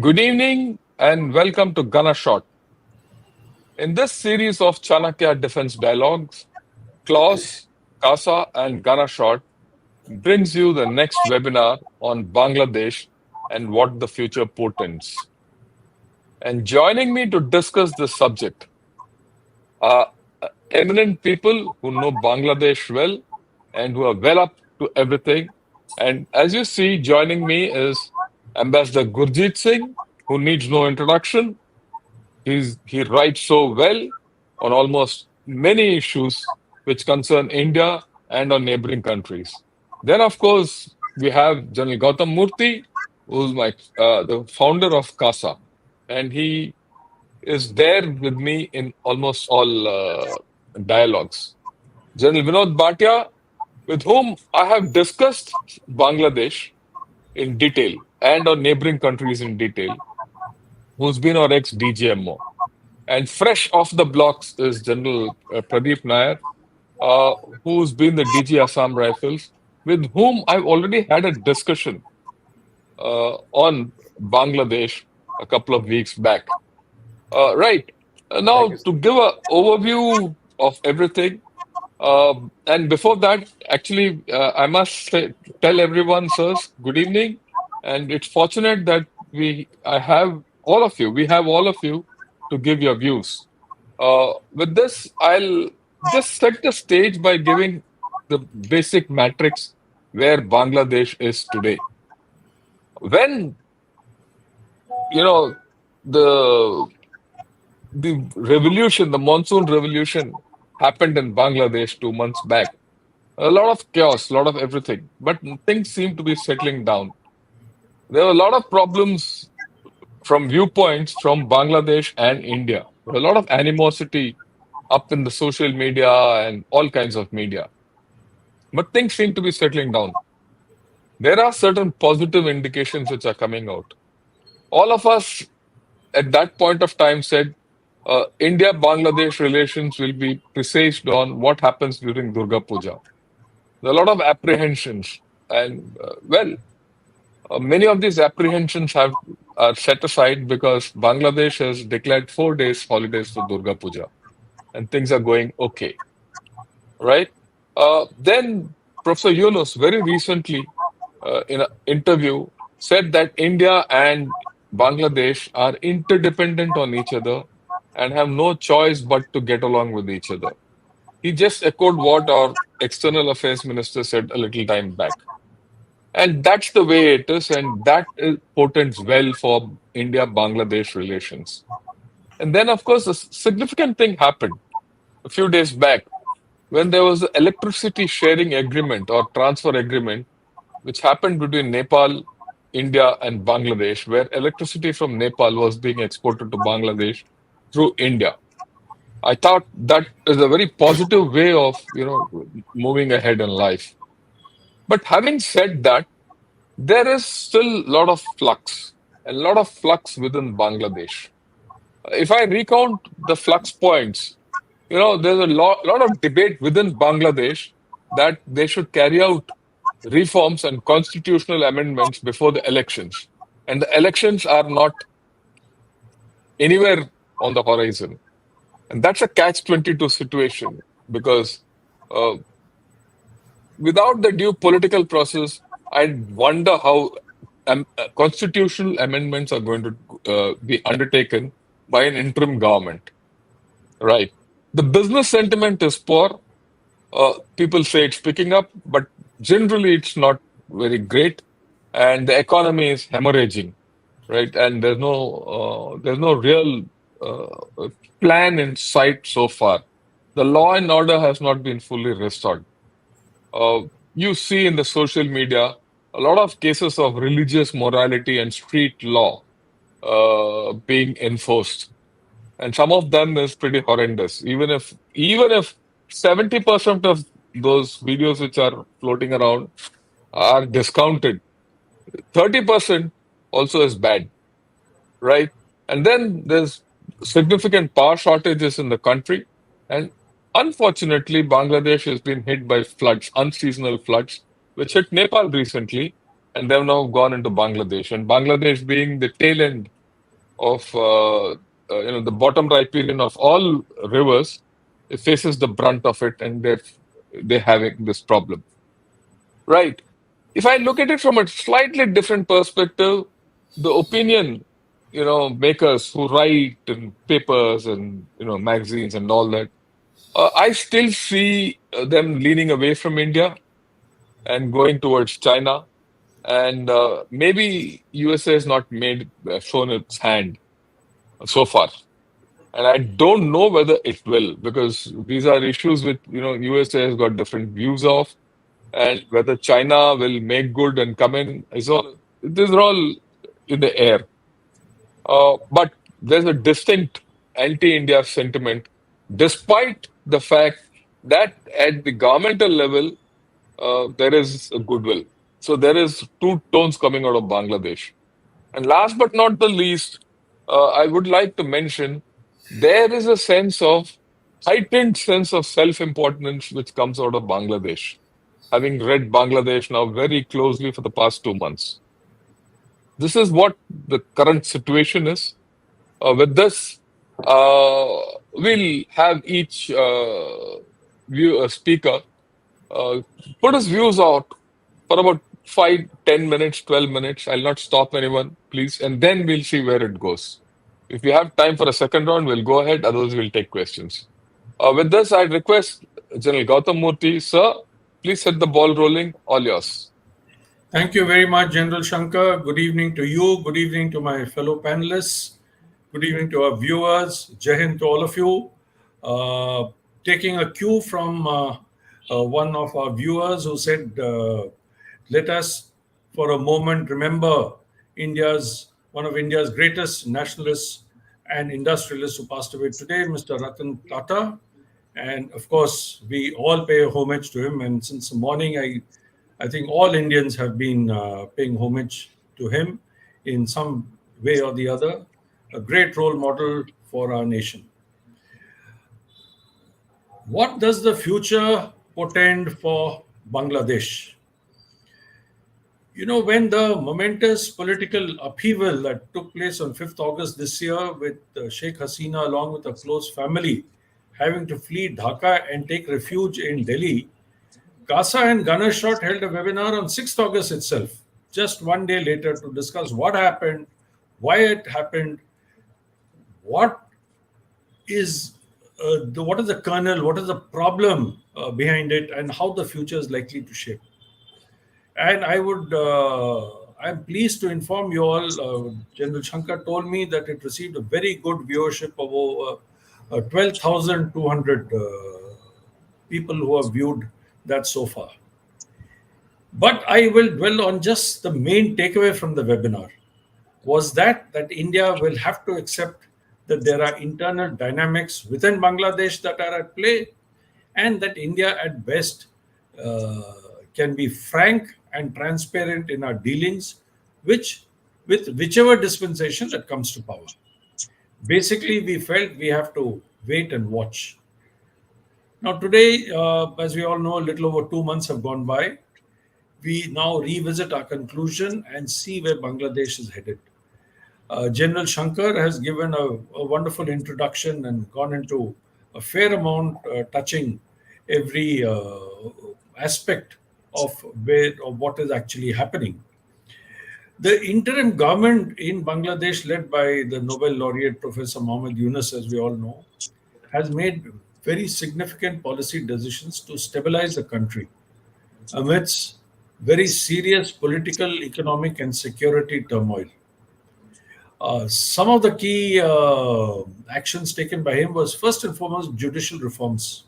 Good evening and welcome to Gunner Shot. In this series of Chanakya Defence Dialogues, Klaus, Kasa, and Gunner Shot brings you the next webinar on Bangladesh and what the future portends. And joining me to discuss this subject are eminent people who know Bangladesh well and who are well up to everything. And as you see, joining me is Ambassador Gurjeet Singh, who needs no introduction. He writes so well on almost many issues which concern India and our neighboring countries. Then, of course, we have General Gautam Murthy, who's the founder of CASA, and he is there with me in almost all dialogues. General Vinod Bhatia, with whom I have discussed Bangladesh in detail and our neighboring countries in detail, who's been our ex-DGMO. And fresh off the blocks is General Pradeep Nair, uh, who's been the DG Assam Rifles, with whom I've already had a discussion on Bangladesh a couple of weeks back. Right. Thank Now, you. to give an overview of everything, and before that, actually, I must tell everyone, sirs, good evening. And it's fortunate that we have all of you to give your views. With this, I'll just set the stage by giving the basic matrix where Bangladesh is today. When, you know, the the monsoon revolution happened in Bangladesh 2 months back, a lot of chaos, a lot of everything, but things seem to be settling down. There were a lot of problems from viewpoints from Bangladesh and India. There were a lot of animosity up in the social media and all kinds of media. But things seem to be settling down. There are certain positive indications which are coming out. All of us at that point of time said India Bangladesh relations will be precised on what happens during Durga Puja. There are a lot of apprehensions, and many of these apprehensions are set aside because Bangladesh has declared 4 days holidays for Durga Puja, and things are going okay, right? Then Professor Yunus very recently, in an interview, said that India and Bangladesh are interdependent on each other and have no choice but to get along with each other. He just echoed what our external affairs minister said a little time back. And that's the way it is, and portends well for India Bangladesh relations. And then, of course, a significant thing happened a few days back when there was an electricity sharing agreement or transfer agreement which happened between Nepal, India, and Bangladesh, where electricity from Nepal was being exported to Bangladesh through India. I thought that is a very positive way of moving ahead in life. But having said that, there is still a lot of flux within Bangladesh. If I recount the flux points, there's a lot of debate within Bangladesh that they should carry out reforms and constitutional amendments before the elections. And the elections are not anywhere on the horizon. And that's a catch-22 situation because uh, without the due political process, I wonder how constitutional amendments are going to be undertaken by an interim government. Right. The business sentiment is poor. People say it's picking up, but generally it's not very great, and the economy is hemorrhaging, right? And there's no real plan in sight so far. The law and order has not been fully restored. Uh, you see in the social media a lot of cases of religious morality and street law being enforced, and some of them is pretty horrendous. Even if 70% of those videos which are floating around are discounted, 30% also is bad, right? And then there's significant power shortages in the country, and unfortunately, Bangladesh has been hit by floods, unseasonal floods, which hit Nepal recently. and they've now gone into Bangladesh. And Bangladesh being the tail end of the bottom riparian of all rivers, it faces the brunt of it, and they're having this problem. Right. If I look at it from a slightly different perspective, the opinion, makers who write in papers and magazines and all that, I still see them leaning away from India and going towards China. And maybe USA has not shown its hand so far. And I don't know whether it will, because these are issues which USA has got different views of, and whether China will make good and come in is all. These are all in the air. But there's a distinct anti-India sentiment, despite the fact that at the governmental level there is a goodwill. So there is two tones coming out of Bangladesh. And last but not the least, I would like to mention there is a heightened sense of self-importance which comes out of Bangladesh. Having read Bangladesh now very closely for the past 2 months, this is what the current situation is. With this, we'll have each speaker uh, put his views out for about 5, 10 minutes, 12 minutes. I'll not stop anyone, please. And then we'll see where it goes. If we have time for a second round, we'll go ahead. Otherwise, we'll take questions. With this, I'd request General Gautam Murthy, sir, please set the ball rolling. All yours. Thank you very much, General Shankar. Good evening to you. Good evening to my fellow panelists. Good evening to our viewers. Jai Hind to all of you. Taking a cue from one of our viewers who said, let us for a moment remember one of India's greatest nationalists and industrialists who passed away today, Mr. Ratan Tata. And of course, we all pay homage to him. And since the morning, I think all Indians have been paying homage to him in some way or the other. A great role model for our nation. What does the future portend for Bangladesh? When the momentous political upheaval that took place on 5th August this year with Sheikh Hasina along with a close family having to flee Dhaka and take refuge in Delhi, CASA and Ganesh held a webinar on 6th August itself, just one day later, to discuss what happened, why it happened, what is the kernel, what is the problem behind it, and how the future is likely to shape. And I'm pleased to inform you all, General Shankar told me that it received a very good viewership of over 12,200 people who have viewed that so far. But I will dwell on just the main takeaway from the webinar was that India will have to accept that there are internal dynamics within Bangladesh that are at play, and that India at best can be frank and transparent in our dealings with whichever dispensation that comes to power. Basically, we felt we have to wait and watch. Now, today, as we all know, a little over 2 months have gone by. We now revisit our conclusion and see where Bangladesh is headed. General Shankar has given a wonderful introduction and gone into a fair amount touching every aspect of what is actually happening. The interim government in Bangladesh, led by the Nobel laureate Professor Mohammad Yunus, as we all know, has made very significant policy decisions to stabilize the country amidst very serious political, economic, and security turmoil. Some of the key actions taken by him was, first and foremost, judicial reforms.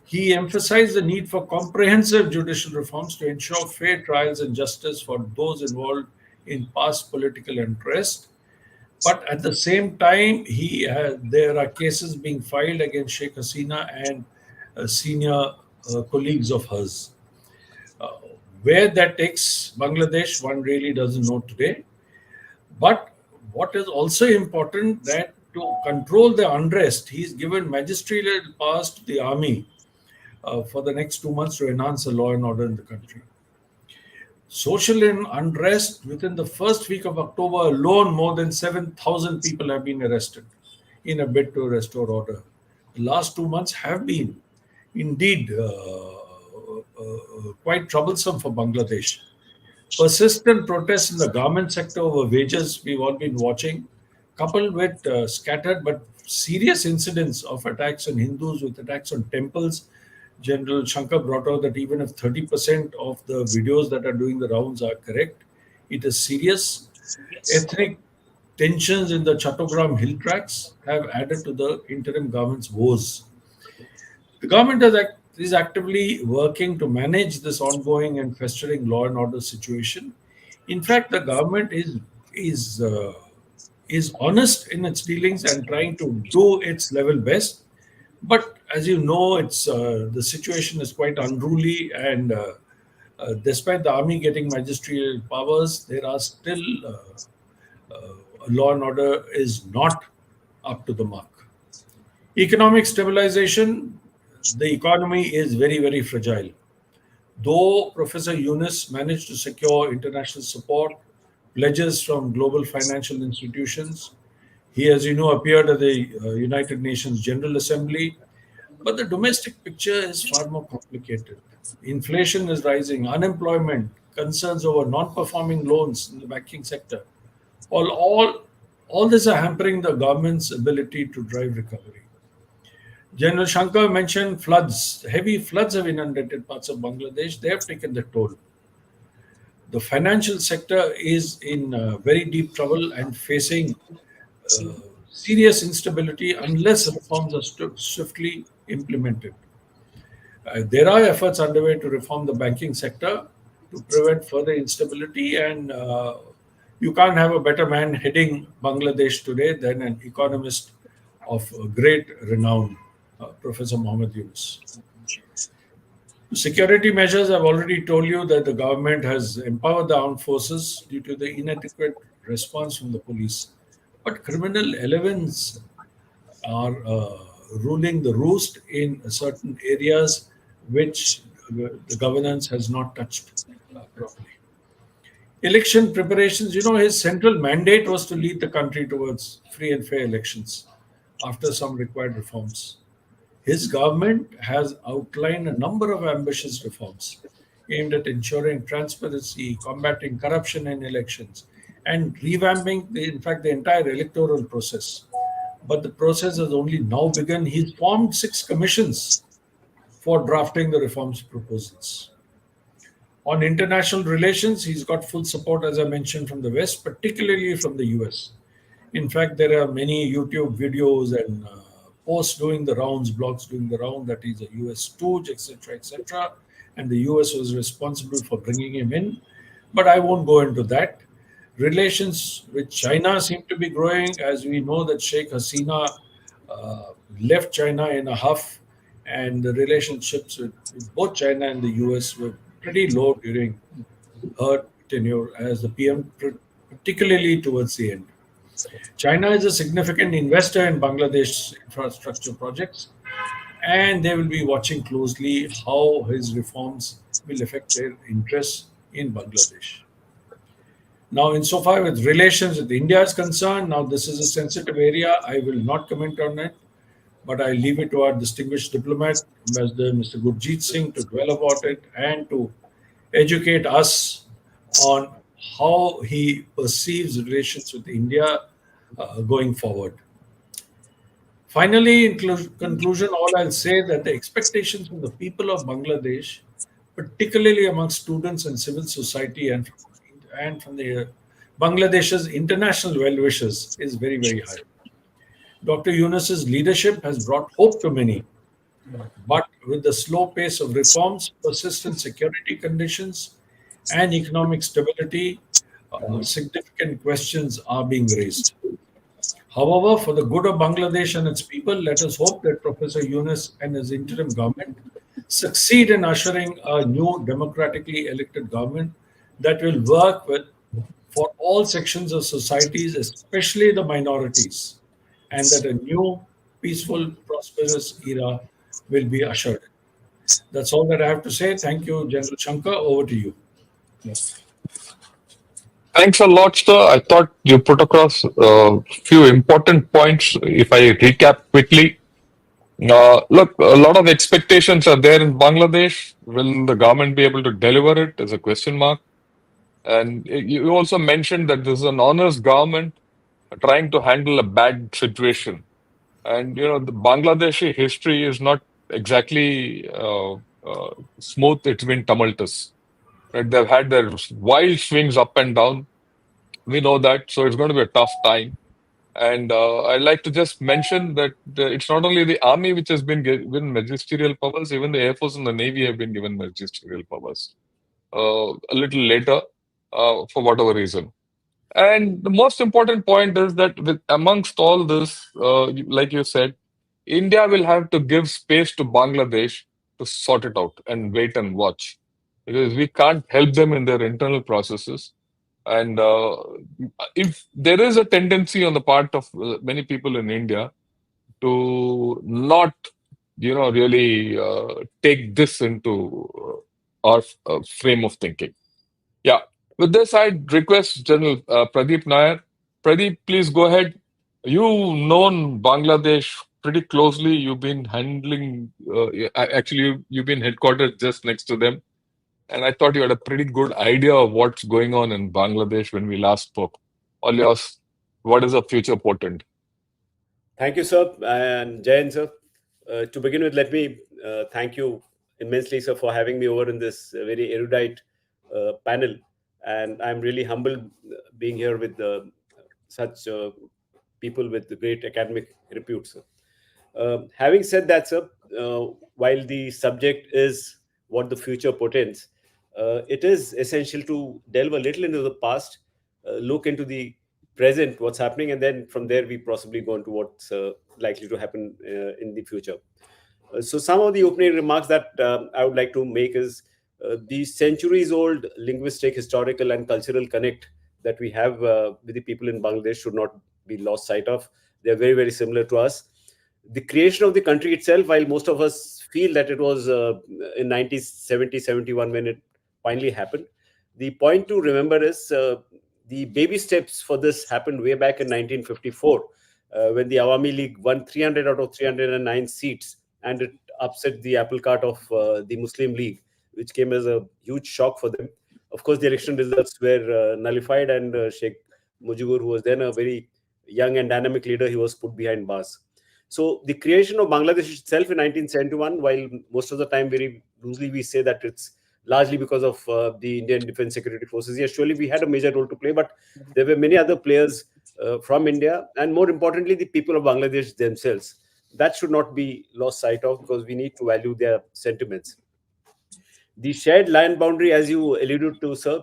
He emphasized the need for comprehensive judicial reforms to ensure fair trials and justice for those involved in past political unrest. But at the same time, there are cases being filed against Sheikh Hasina and senior colleagues of hers. Where that takes Bangladesh, one really doesn't know today. But what is also important, that to control the unrest, he's given magisterial powers to the army for the next 2 months to enhance the law and order in the country. Social unrest within the first week of October alone, more than 7,000 people have been arrested in a bid to restore order. The last 2 months have been indeed quite troublesome for Bangladesh. Persistent protests in the garment sector over wages we've all been watching, coupled with scattered but serious incidents of attacks on Hindus with attacks on temples. General Shankar brought out that even if 30% of the videos that are doing the rounds are correct, it is serious. Ethnic tensions in the Chattogram hill tracts have added to the interim government's woes. The government is actively working to manage this ongoing and festering law and order situation. In fact, the government is uh, is honest in its dealings and trying to do its level best. But as you know, it's the situation is quite unruly, and despite the army getting magisterial powers, there are still law and order is not up to the mark. Economic stabilization, the economy is very, very fragile. Though Professor Yunus managed to secure international support, pledges from global financial institutions, he, as you know, appeared at the United Nations General Assembly. But the domestic picture is far more complicated. Inflation is rising, unemployment, concerns over non performing loans in the banking sector. All, all, all this are hampering the government's ability to drive recovery. General Shankar mentioned floods. Heavy floods have inundated parts of Bangladesh. They have taken the toll. The financial sector is in very deep trouble and facing uh, serious instability unless reforms are swiftly implemented. There are efforts underway to reform the banking sector to prevent further instability, and you can't have a better man heading Bangladesh today than an economist of great renown, Professor Mohammed Yunus. Security measures, I've already told you that the government has empowered the armed forces due to the inadequate response from the police. But criminal elements are ruling the roost in certain areas which the governance has not touched properly. Election preparations, you know, his central mandate was to lead the country towards free and fair elections after some required reforms. His government has outlined a number of ambitious reforms aimed at ensuring transparency, combating corruption in elections, and revamping, in fact, the entire electoral process. But the process has only now begun. He's formed 6 commissions for drafting the reforms proposals. On international relations, he's got full support, as I mentioned, from the West, particularly from the US. In fact, there are many YouTube videos and posts doing the rounds, blogs doing the round that he's a US stooge, etc., etc. And the US was responsible for bringing him in. But I won't go into that. Relations with China seem to be growing, as we know that Sheikh Hasina uh, left China in a huff, and the relationships with both China and the US were pretty low during her tenure as the PM, particularly towards the end. China is a significant investor in Bangladesh infrastructure projects, and they will be watching closely how his reforms will affect their interests in Bangladesh. Now, insofar as relations with India is concerned, now this is a sensitive area. I will not comment on it, but I leave it to our distinguished diplomat, Ambassador Mr. Gurjeet Singh, to dwell about it and to educate us on how he perceives relations with India going forward. Finally, in conclusion, all I'll say that the expectations from the people of Bangladesh, particularly among students and civil society and from the Bangladesh's international well-wishers, is very, very high. Dr. Yunus's leadership has brought hope to many, but with the slow pace of reforms, persistent security conditions, and economic stability, significant questions are being raised. However, for the good of Bangladesh and its people, let us hope that Professor Yunus and his interim government succeed in ushering a new democratically elected government that will work with for all sections of societies, especially the minorities, and that a new, peaceful, prosperous era will be ushered. That's all that I have to say. Thank you, General Shankar. Over to you. Thanks a lot, sir. I thought you put across a few important points. If I recap quickly, look, a lot of expectations are there in Bangladesh. Will the government be able to deliver it? Is a question mark. And you also mentioned that this is an honest government trying to handle a bad situation. And the Bangladeshi history is not exactly smooth. It's been tumultuous. Right? They've had their wild swings up and down. We know that, so it's going to be a tough time. And I'd like to just mention that it's not only the army which has been given magisterial powers, even the Air Force and the Navy have been given magisterial powers a little later for whatever reason. And the most important point is that amongst all this, like you said, India will have to give space to Bangladesh to sort it out and wait and watch because we can't help them in their internal processes. And if there is a tendency on the part of many people in India to not, really take this into our frame of thinking. Yeah. With this, I'd request General Pradeep Nair. Pradeep, please go ahead. You've known Bangladesh pretty closely. You've been handling, actually, you've been headquartered just next to them. And I thought you had a pretty good idea of what's going on in Bangladesh when we last spoke. All yours, what is a future portent? Thank you, sir, and Jayan, sir. To begin with, let me thank you immensely, sir, for having me over in this very erudite panel. And I'm really humbled being here with such people with great academic repute, sir. Having said that, sir, while the subject is what the future portends, it is essential to delve a little into the past, look into the present, what's happening, and then from there we possibly go into what's likely to happen in the future. So, some of the opening remarks that I would like to make is the centuries old linguistic, historical, and cultural connect that we have with the people in Bangladesh should not be lost sight of. They're very, very similar to us. The creation of the country itself, while most of us feel that it was in 1970, 71 when it finally happened, the point to remember is the baby steps for this happened way back in 1954 when the Awami League won 300 out of 309 seats and it upset the apple cart of the Muslim League, which came as a huge shock for them. Of course, the election results were nullified, and Sheikh Mujibur, who was then a very young and dynamic leader, he was put behind bars. So the creation of Bangladesh itself in 1971, while most of the time very loosely we say that it's largely because of the Indian Defence Security Forces. Yes, surely we had a major role to play, but there were many other players from India, and more importantly, the people of Bangladesh themselves. That should not be lost sight of because we need to value their sentiments. The shared land boundary, as you alluded to, sir,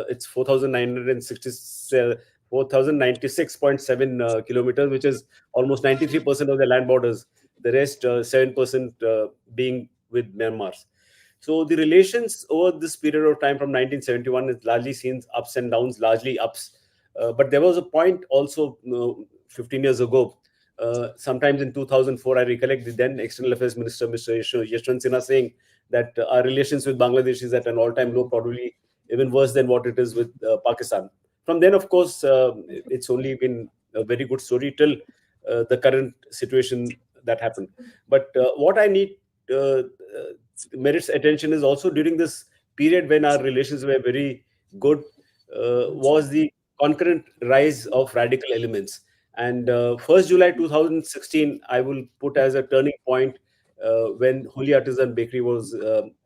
it's 4,096.7 kilometers, which is almost 93% of the land borders. The rest, 7% being with Myanmar. So the relations over this period of time from 1971 is largely seen ups and downs, largely ups. But there was a point also 15 years ago, sometimes in 2004, I recollect the then External Affairs Minister, Mr. Yashwant Sinha, saying that our relations with Bangladesh is at an all-time low, probably even worse than what it is with Pakistan. From then, of course, it's only been a very good story till the current situation that happened. But what I need merits attention is also during this period when our relations were very good was the concurrent rise of radical elements. And 1st July 2016, I will put as a turning point when Holi Artisan Bakery was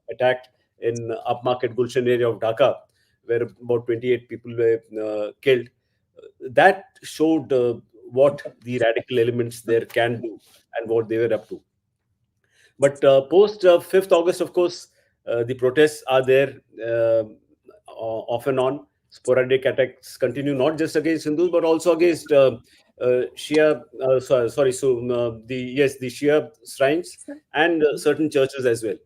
attacked in upmarket Gulshan area of Dhaka, where about 28 people were killed. That showed what the radical elements there can do and what they were up to. But post 5th August, of course, the protests are there off and on. Sporadic attacks continue not just against Hindus but also against Shia. The Shia shrines and certain churches as well.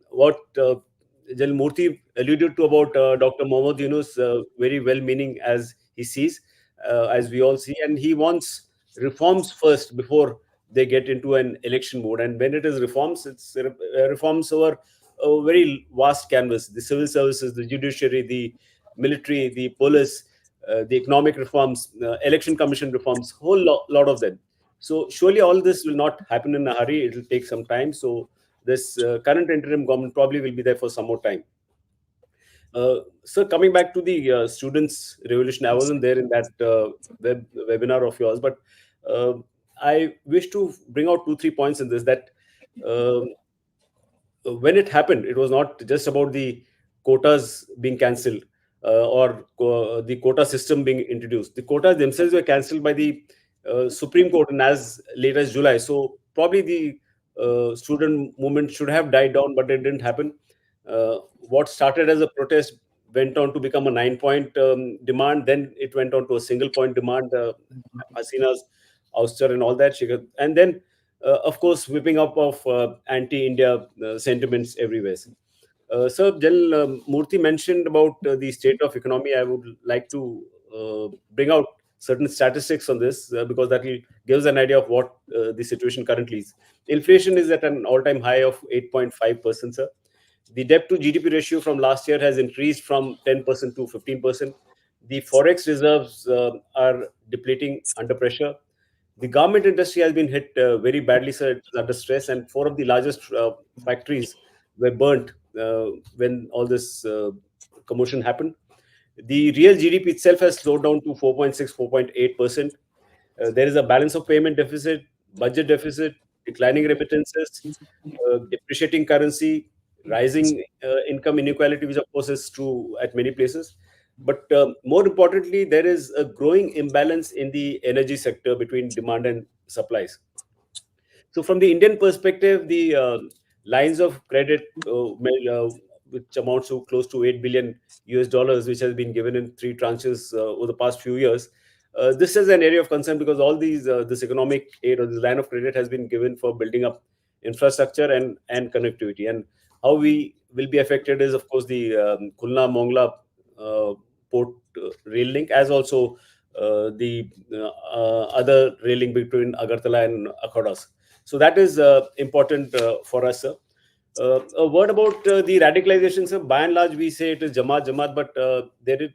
What General Murthy alluded to about Dr. Mohammad Yunus, very well-meaning as he sees, as we all see, and he wants reforms first before they get into an election mode. And when it is reforms, it's reforms over a very vast canvas: the civil services, the judiciary, the military, the police, the economic reforms, election commission reforms, lot of them. So surely all this will not happen in a hurry. It will take some time. So this current interim government probably will be there for some more time. So coming back to the students' revolution, I wasn't there in that webinar of yours, but uh, I wish to bring out 2 3 points in this. That um when it happened, it was not just about the quotas being cancelled or the quota system being introduced. The quotas themselves were cancelled by the Supreme Court and as late as July. So probably the student movement should have died down, but it didn't happen. What started as a protest went on to become a 9 point demand. Then it went on to a single point demand. Hasina's ouster and all that. And then of course, whipping up of anti-India sentiments everywhere. Sir, Jan Murthy mentioned about the state of economy. I would like to bring out certain statistics on this because that will gives an idea of what the situation currently is. Inflation is at an all-time high of 8.5%, sir. The debt to GDP ratio from last year has increased from 10% to 15%. The forex reserves are depleting under pressure. The garment industry has been hit very badly, sir. It is under stress, and four of the largest factories were burnt when all this commotion happened. The real GDP itself has slowed down to 4.6, 4.8%. There is a balance of payment deficit, budget deficit, declining remittances, depreciating currency, rising income inequality, which of course is true at many places. But more importantly, there is a growing imbalance in the energy sector between demand and supplies. So, from the Indian perspective, the lines of credit, which amounts to close to 8 billion US dollars, which has been given in three tranches over the past few years, this is an area of concern because all these this economic aid or this line of credit has been given for building up infrastructure and connectivity. And how we will be affected is, of course, the Khulna Mongla port rail link, as also the other rail link between Agartala and Akhodas. So that is important for us, sir. A word about the radicalization, sir. By and large, we say it is Jamaat, Jamaat, but there is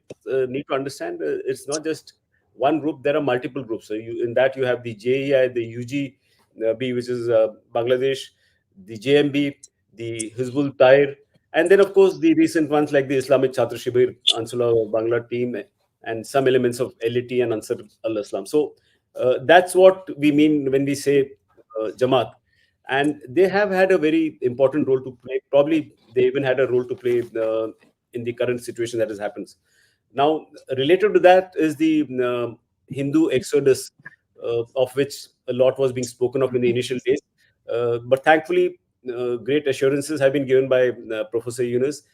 need to understand it's not just one group. There are multiple groups. So in that you have the JEI, the UGB, which is Bangladesh, the JMB, the Hizbul Tahrir, and then of course the recent ones like the Islamic Chhatra Shibir, Ansula Bangla team, and some elements of LET and Ansar al-Islam. So that's what we mean when we say Jamaat, and they have had a very important role to play. Probably they even had a role to play in the current situation that has happened. Now, related to that is the Hindu exodus, of which a lot was being spoken of in the initial days. But thankfully, great assurances have been given by Professor Yunus.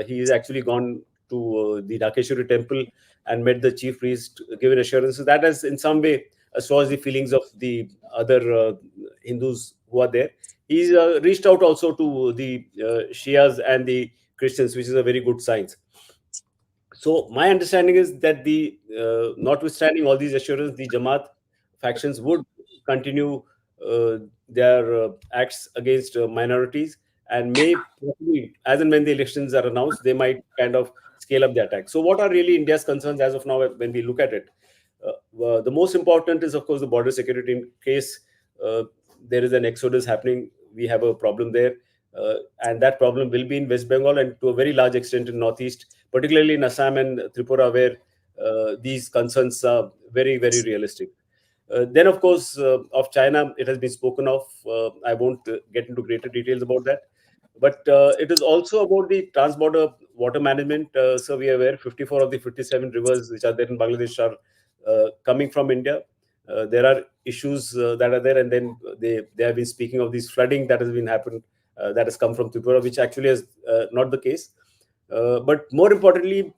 He has actually gone to the Dakeshwari temple and met the chief priest, given assurances. That has, in some way, assuaged the feelings of the other Hindus who are there. He's reached out also to the Shias and the Christians, which is a very good sign. So my understanding is that the notwithstanding all these assurances, the Jamaat factions would continue their acts against minorities and may possibly, as and when the elections are announced, they might kind of scale up the attack. So what are really India's concerns as of now when we look at it? The most important is, of course, the border security. In case uh, there is an exodus happening, we have a problem there. And that problem will be in West Bengal and to a very large extent in Northeast, particularly in Assam and Tripura, where these concerns are very, very realistic. Then, of course, of China, it has been spoken of. I won't get into greater details about that. But it is also about the transborder water management. So we are aware 54 of the 57 rivers which are there in Bangladesh are coming from India. There are issues that are there, and then they have been speaking of this flooding that has been happened that has come from Tripura, which actually is not the case. But more importantly,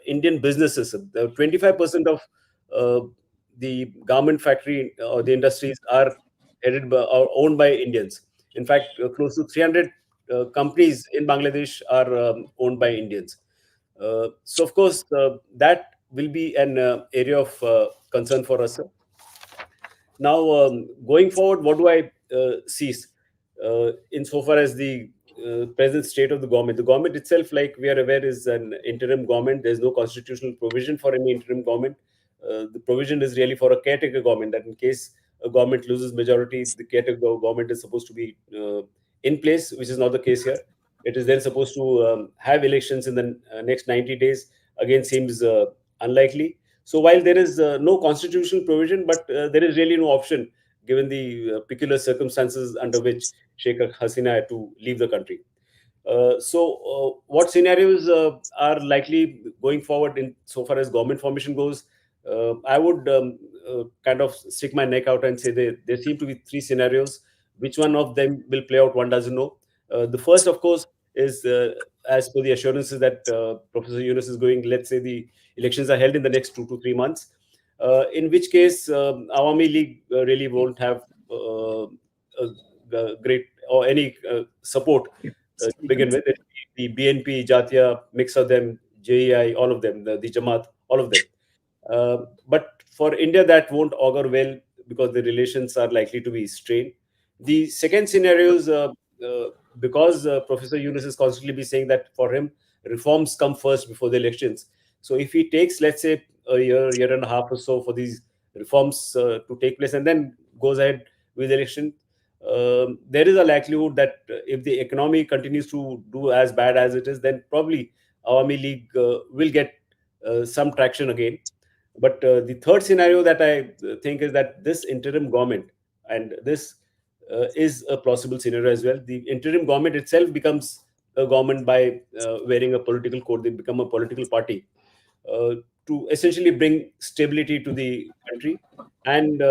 Indian businesses, 25% of the garment factory or the industries are headed by, or owned by Indians. In fact, close to 300 companies in Bangladesh are owned by Indians. So, of course, that will be an area of concern for us. Now, going forward, what do I see insofar as the present state of the government. The government itself, like we are aware, is an interim government. There's no constitutional provision for any interim government. The provision is really for a caretaker government, that in case a government loses majority, the caretaker government is supposed to be in place, which is not the case here. It is then supposed to have elections in the next 90 days. Again, seems unlikely. So while there is no constitutional provision, but there is really no option given the peculiar circumstances under which Sheikh Hasina had to leave the country. What scenarios are likely going forward in so far as government formation goes? I would kind of stick my neck out and say there seem to be three scenarios. Which one of them will play out, one doesn't know. The first, of course, is as per the assurances that Professor Yunus is going, let's say the elections are held in the next 2 to 3 months, in which case Awami League really won't have great or any support to begin with. The BNP, Jatiya, mix of them, JEI, all of them, the Jamaat, all of them. But for India, that won't augur well because the relations are likely to be strained. The second scenario is because Professor Yunus is constantly be saying that for him, reforms come first before the elections. So if he takes, let's say, a year and a half or so for these reforms to take place and then goes ahead with the election, there is a likelihood that if the economy continues to do as bad as it is, then probably Awami League will get some traction again. But the third scenario that I think is that this interim government, and this is a plausible scenario as well, the interim government itself becomes a government by wearing a political code. They become a political party to essentially bring stability to the country and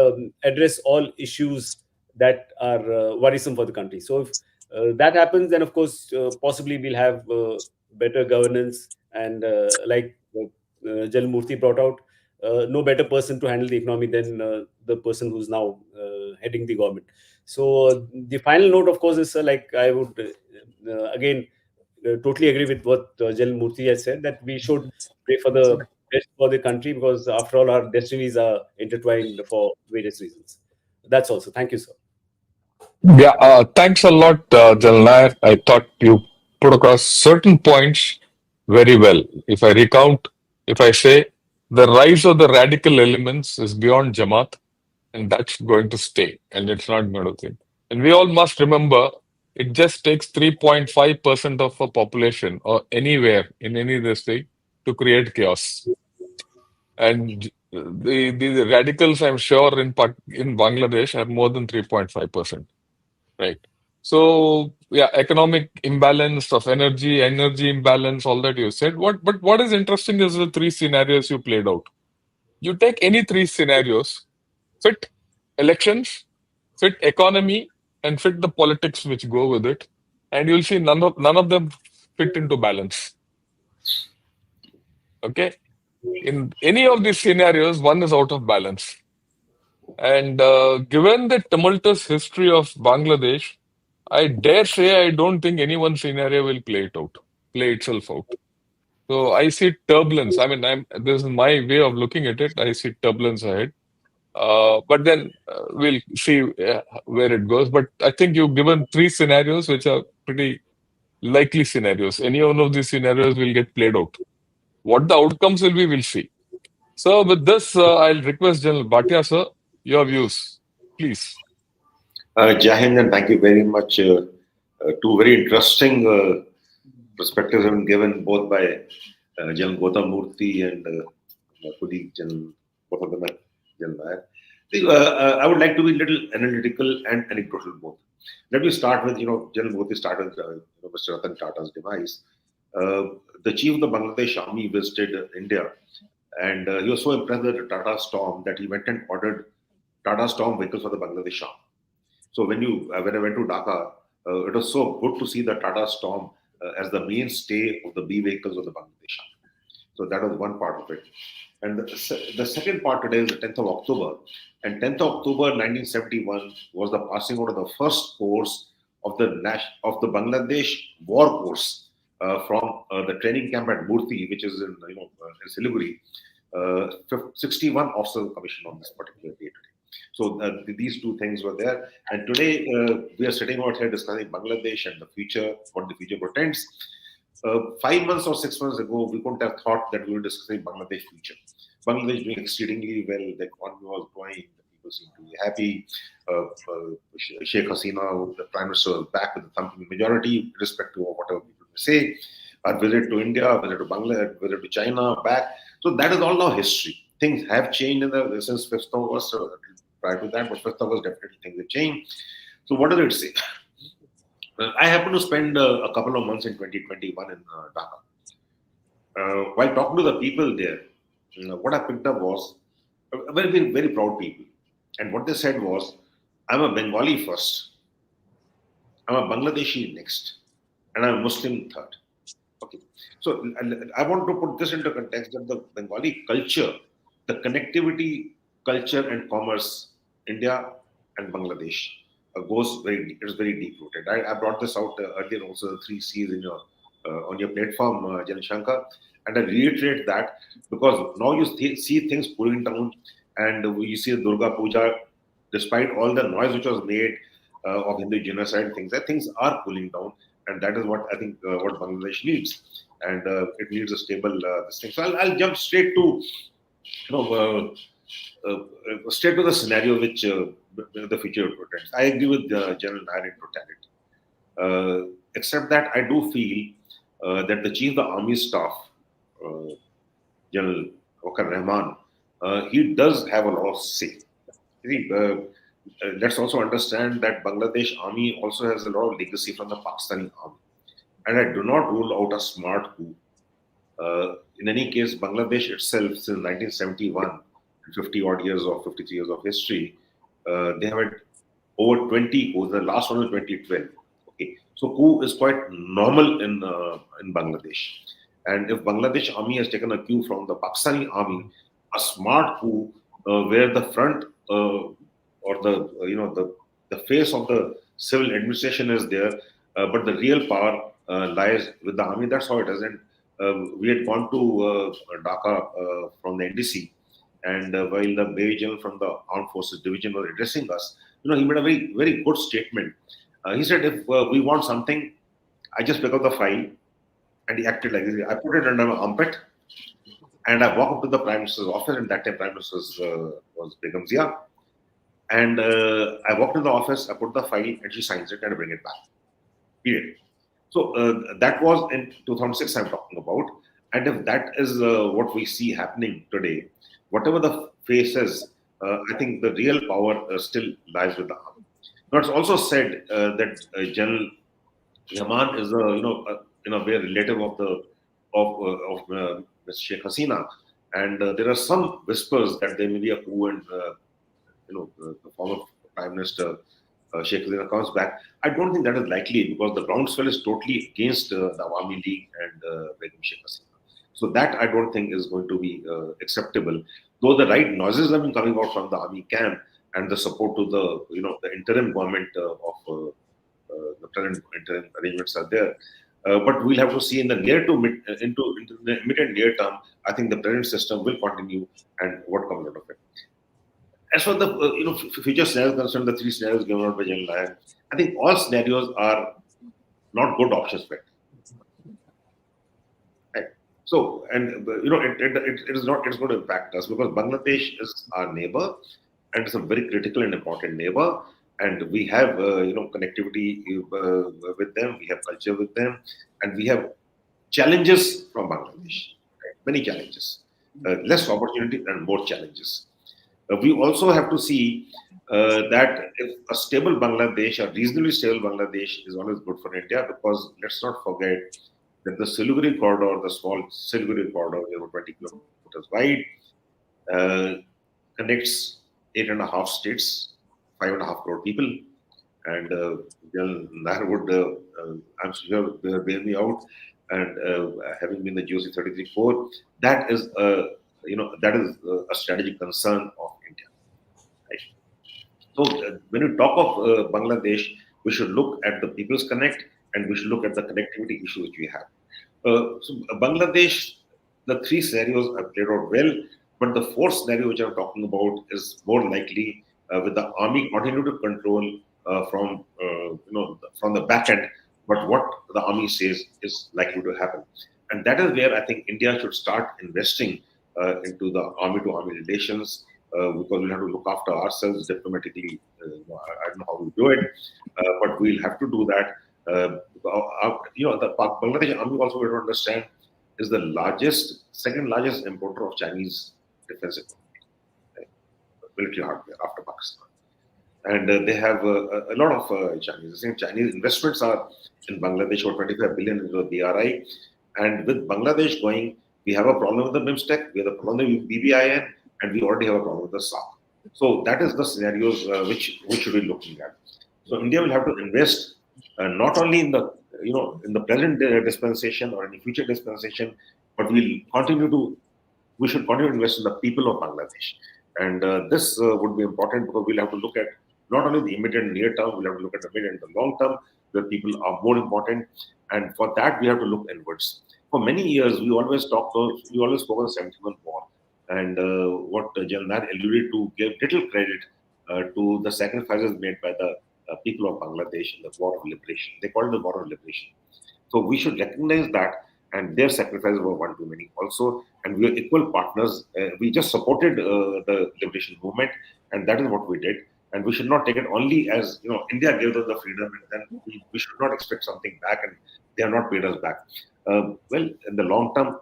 address all issues that are worrisome for the country. So if that happens, then of course possibly we'll have better governance and like Jal Murthy brought out, no better person to handle the economy than the person who's now heading the government. So the final note, of course, is like I would again totally agree with what Jal Murthy has said, that we should pray for the best for the country because after all our destinies are intertwined for various reasons. That's also. Thank you, sir. Yeah, thanks a lot, Janal Nair. I thought you put across certain points very well. If I recount, if I say the rise of the radical elements is beyond Jamaat, and that's going to stay, and it's not going to change. And we all must remember it just takes 3.5% of a population or anywhere in any district to create chaos. And the radicals, I'm sure, in Bangladesh are more than 3.5%. Right. So yeah, economic imbalance of energy imbalance, all that you said. But what is interesting is the three scenarios you played out. You take any three scenarios, fit elections, fit economy, and fit the politics which go with it, and you'll see none of them fit into balance. Okay. In any of these scenarios, one is out of balance. And given the tumultuous history of Bangladesh, I dare say I don't think any one scenario will play itself out. So I see turbulence. I mean, this is my way of looking at it. I see turbulence ahead. But then we'll see where it goes. But I think you've given three scenarios which are pretty likely scenarios. Any one of these scenarios will get played out. What the outcomes will be, we'll see. So with this, I'll request General Bhatia, sir, your views, please. Jai Hind, and thank you very much. Two very interesting perspectives have been given both by General Gautam Murthy and my colleague General Nair. I would like to be a little analytical and anecdotal both. Let me start with, General Murthy started with Mr. Ratan Tata's demise. The chief of the Bangladesh army visited India, and he was so impressed with the Tata Storm that he went and ordered Tata Storm vehicles for the Bangladesh army. So when I went to Dhaka, it was so good to see the Tata Storm as the mainstay of the B vehicles of the Bangladesh army. So that was one part of it. And the second part today is the 10th of October. And 10th of October 1971 was the passing out of the first course of the Bangladesh War Course from the training camp at Murthy, which is in Siliguri. 61 officers were commissioned on this particular day today. So these two things were there. And today we are sitting out here discussing Bangladesh and the future, what the future portends. 5 months or 6 months ago, we couldn't have thought that we were discussing Bangladesh future. Bangladesh doing exceedingly well. The economy was growing. The people seem to be happy. Sheikh Hasina, the Prime Minister, was back with a thumping majority, irrespective of whatever people say. Our visit to India, visit to Bangladesh, visit to China, back. So that is all now history. Things have changed since 5th August. Prior to that, but 5th August, definitely things have changed. So what does it say? I happened to spend a couple of months in 2021 in Dhaka. While talking to the people there, what I picked up was very, very, very proud people. And what they said was, I'm a Bengali first, I'm a Bangladeshi next, and I'm a Muslim third. Okay. So I want to put this into context that the Bengali culture, the connectivity, culture, and commerce, India and Bangladesh, goes very deep. It's very deep rooted. I brought this out earlier also, the three C's in your on your platform, Shankar, and I reiterate that because now you see things cooling down, and you see Durga Puja, despite all the noise which was made of Hindu genocide, things are cooling down, and that is what I think what Bangladesh needs, and it needs a stable this thing. So I'll jump straight to straight to the scenario which the future portends. I agree with General Nair in totality, except that I do feel that the Chief of the Army Staff, General Wakar Rahman, he does have a lot of say. See, let's also understand that Bangladesh Army also has a lot of legacy from the Pakistani Army, and I do not rule out a smart coup. In any case, Bangladesh itself, since 1971, 50 odd years or 53 years of history, they have had over 20 coups. The last one was 2012. Okay, so coup is quite normal in Bangladesh. And if Bangladesh army has taken a cue from the Pakistani army, a smart coup where the front or the face of the civil administration is there, but the real power lies with the army. That's how it is. And we had gone to Dhaka from the NDC, and while the Major General from the Armed Forces Division was addressing us, he made a very, very good statement. He said, if we want something, I just pick up the file, and he acted like this. I put it under my armpit, and I walk up to the Prime Minister's office, and that time Prime Minister was Begum Zia. And I walked in the office, I put the file, and she signs it, and I bring it back. Period. So that was in 2006 I'm talking about. And if that is what we see happening today, whatever the face is, I think the real power still lies with the army. Now, it's also said that General Yaman is in a way relative of Ms. Sheikh Hasina, and there are some whispers that there may be a coup and the former Prime Minister Sheikh Hasina comes back. I don't think that is likely because the groundswell is totally against the Awami League and Begum Sheikh Hasina. So that I don't think is going to be acceptable. Though the right noises have been coming out from the army camp and the support to the interim government of the present interim arrangements are there. But we'll have to see in the near to mid into the mid and near term. I think the present system will continue, and what comes out of it. As for the future scenarios concerned, the three scenarios given out by General Nair, I think all scenarios are not good options, but right. So, and it is not. It's going to impact us because Bangladesh is our neighbor, and it's a very critical and important neighbor. And we have connectivity with them. We have culture with them, and we have challenges from Bangladesh. Right? Many challenges, less opportunity and more challenges. We also have to see that if a stable Bangladesh, a reasonably stable Bangladesh, is always good for India because let's not forget that the Siliguri corridor, the small Siliguri corridor, over 20 kilometers wide, connects 8.5 states, 5.5 crore people, and Nair would, I'm sure, bail me out. And having been the GOC 33-4, that is a strategic concern of India. Right? So when we talk of Bangladesh, we should look at the People's Connect and we should look at the connectivity issue which we have. So Bangladesh, the three scenarios are played out well, but the fourth scenario which I'm talking about is more likely with the army continue to control from from the back end, but what the army says is likely to happen. And that is where I think India should start investing into the army to army relations, because we'll have to look after ourselves diplomatically. I don't know how we do it, but we'll have to do that. The Bangladesh army also, we don't understand, is the second largest importer of Chinese defense equipment, right? Military hardware after Pakistan. And they have a lot of Chinese. I think Chinese investments are in Bangladesh for 25 billion into the BRI. And with Bangladesh going, we have a problem with the BIMSTEC, we have a problem with BBIN, and we already have a problem with the SAARC. So that is the scenarios which we should be looking at. So India will have to invest not only in the in the present dispensation or in the future dispensation, but we should continue to invest in the people of Bangladesh. And this would be important because we'll have to look at not only the immediate near term, we'll have to look at the mid and the long term, where people are more important. And for that, we have to look inwards. For many years, we always spoke of the 71 war. And what Jalnar alluded to gave little credit to the sacrifices made by the people of Bangladesh in the war of liberation. They call it the war of liberation. So we should recognize that, and their sacrifices were one too many also. And we are equal partners. We just supported the liberation movement, and that is what we did. And we should not take it only as India gave us the freedom, and then we should not expect something back, and they have not paid us back. Well, in the long term,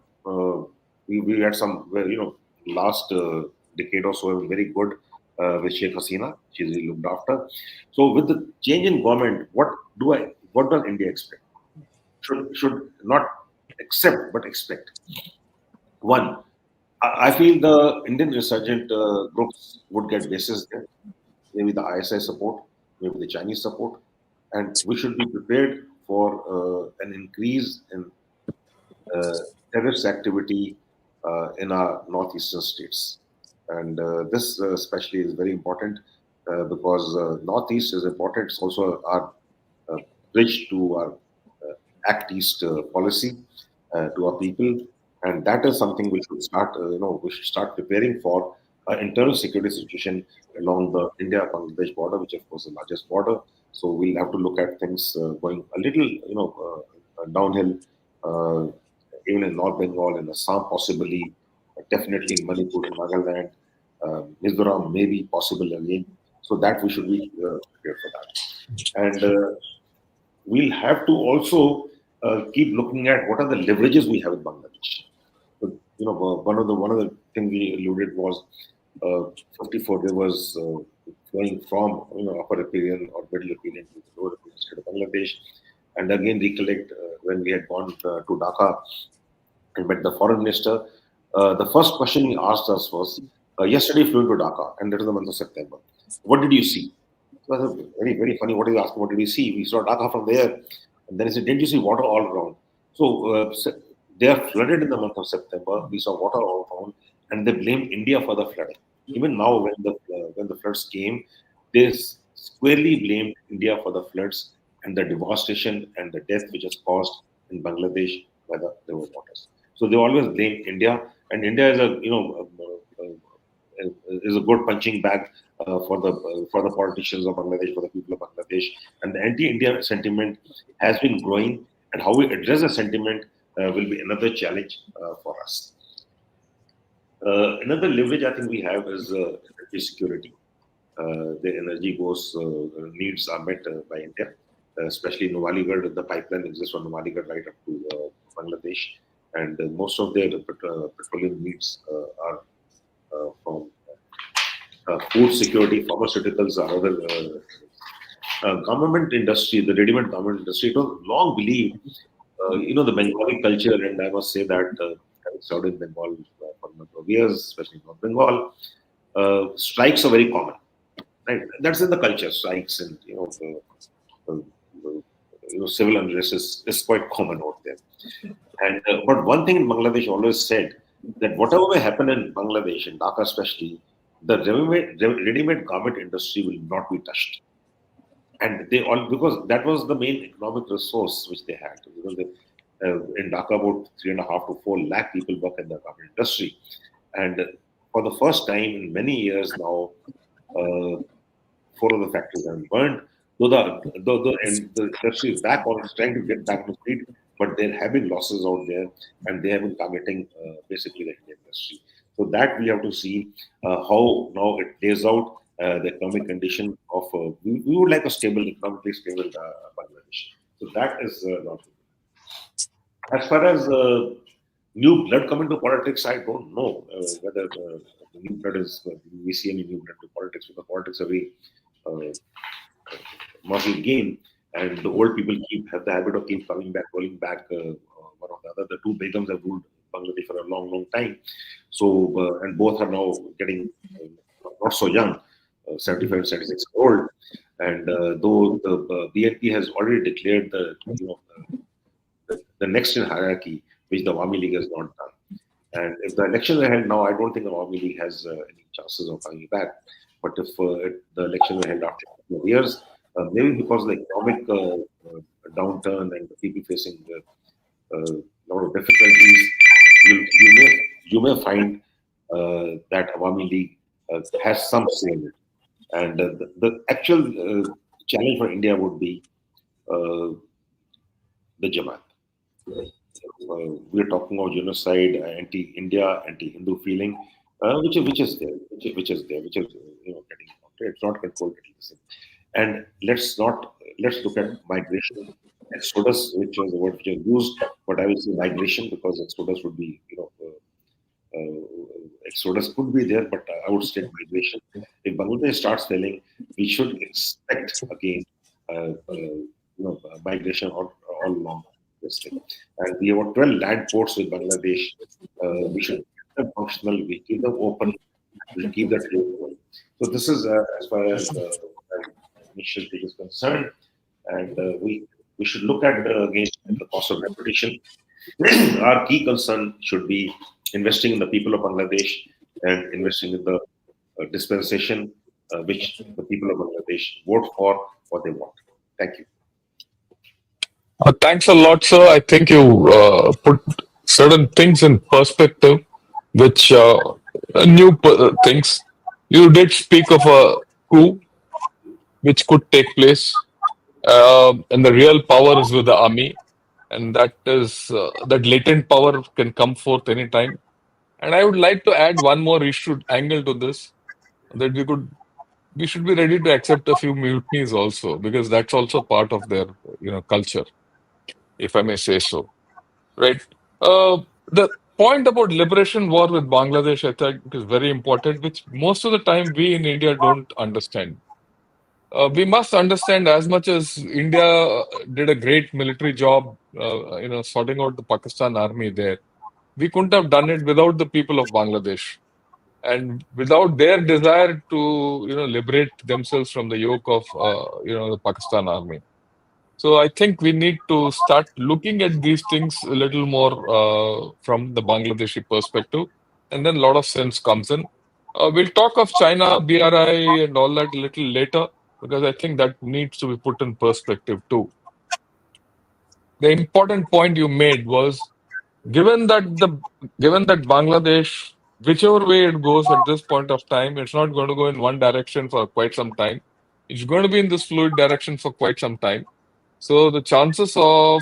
we had some, last decade or so was very good with Sheikh Hasina. She's really looked after. So with the change in government, what does India expect? Should not accept but expect. One, I feel the Indian insurgent groups would get bases there, maybe the ISI support, maybe the Chinese support, and we should be prepared for an increase in terrorist activity in our northeastern states. And this especially is very important because northeast is important. It's also our bridge to our Act East policy to our people, and that is something we should start. We should start preparing for internal security situation along the India-Bangladesh border, which of course is the largest border. So we'll have to look at things going a little, downhill, even in North Bengal, in Assam, possibly, definitely in Manipur and Nagaland, Mizoram, maybe possible again. So that we should be prepared for that, and we'll have to also keep looking at what are the leverages we have in Bangladesh. So, one of the things we alluded was 54 rivers flowing from upper Riparian or middle Riparian to the lower Riparian state of Bangladesh. And again, recollect when we had gone to Dhaka and met the foreign minister, the first question he asked us was, yesterday flew to Dhaka, and that was the month of September. What did you see? So I thought, very, very funny. What are you asking? What did you see? We saw Dhaka from there. And then he said, didn't you see water all around? So they are flooded in the month of September. We saw water all around, and they blamed India for the flooding. Even now, when the floods came, they squarely blamed India for the floods and the devastation and the death which is caused in Bangladesh by the river waters. So they always blame India, and India is a good punching bag for the politicians of Bangladesh, for the people of Bangladesh, and the anti-India sentiment has been growing. And how we address the sentiment will be another challenge for us. Another leverage I think we have is energy security. The energy needs are met by India, especially Nuwaligarh. The pipeline exists from Nuwaligarh right up to Bangladesh, and most of their petroleum needs are from food security, pharmaceuticals, or other government industry, the ready-made government industry. Don't long believe, the Bengali culture, and I must say that having served in Bengal for a number of years, especially North Bengal, strikes are very common. Right, that's in the culture. Strikes and civil unrest is quite common out there. And but one thing in Bangladesh always said that whatever may happen in Bangladesh, in Dhaka especially, the ready-made garment industry will not be touched. And they all, because that was the main economic resource which they had. Because in Dhaka, about 3.5 to 4 lakh people work in the garment industry, and for the first time in many years now, 4 of the factories have been burned. And the industry is back on, it's trying to get back to speed, but there have been losses out there, and they have been targeting basically the Indian industry. So that we have to see how now it plays out, the economic condition of, we would like a stable, economically stable Bangladesh. So that is not. As far as new blood coming to politics, I don't know whether the new blood is, we see any new blood to politics, because politics are very uh, muscle game, and the old people have the habit of keep coming back, rolling back one or the other. The two Begums have ruled Bangladesh for a long, long time. So, and both are now getting not so young, 75, 76 years old. And though the BNP has already declared the next in hierarchy, which the Awami League has not done. And if the elections are held now, I don't think the Awami League has any chances of coming back. But if the elections are held after a couple of years, maybe because of the economic downturn and the people facing a lot of difficulties, you may find that Awami League has some say in it. And the actual challenge for India would be the Jamaat. We're talking about genocide, anti-India, anti-Hindu feeling, which is there, which is getting counted. It's not controlled at least. And let's look at migration, exodus, which was the word which was used, but I will say migration because exodus would be, exodus could be there, but I would say migration. If Bangladesh starts failing, we should expect again, migration all along this thing. And we have 12 land ports with Bangladesh. We should keep them functional, we keep them open, we keep that trade going. So this is as far as initial stage is concerned, and we should look at again the cost of repetition. Our key concern should be investing in the people of Bangladesh and investing in the dispensation which the people of Bangladesh vote for what they want. Thank you. Thanks a lot, sir. I think you put certain things in perspective, which things. You did speak of a coup which could take place, and the real power is with the army, and that latent power can come forth anytime. And I would like to add one more issue angle to this, that we should be ready to accept a few mutinies also, because that's also part of their culture, if I may say so. Right? The point about liberation war with Bangladesh, I think, is very important, which most of the time we in India don't understand. We must understand, as much as India did a great military job, sorting out the Pakistan army there, we couldn't have done it without the people of Bangladesh and without their desire to, liberate themselves from the yoke of, the Pakistan army. So I think we need to start looking at these things a little more from the Bangladeshi perspective, and then a lot of sense comes in. We'll talk of China, BRI, and all that a little later, because I think that needs to be put in perspective too. The important point you made was, given that Bangladesh, whichever way it goes at this point of time, it's not going to go in one direction for quite some time. It's going to be in this fluid direction for quite some time. So the chances of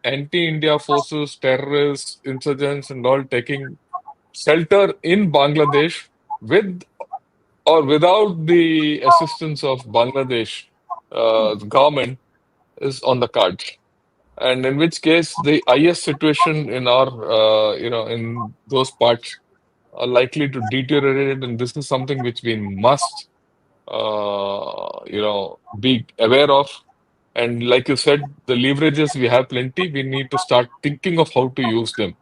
anti-India forces, terrorists, insurgents, and all taking shelter in Bangladesh with or without the assistance of Bangladesh government is on the cards. And in which case, the IS situation in our, in those parts are likely to deteriorate, and this is something which we must, be aware of. And like you said, the leverages we have plenty. We need to start thinking of how to use them.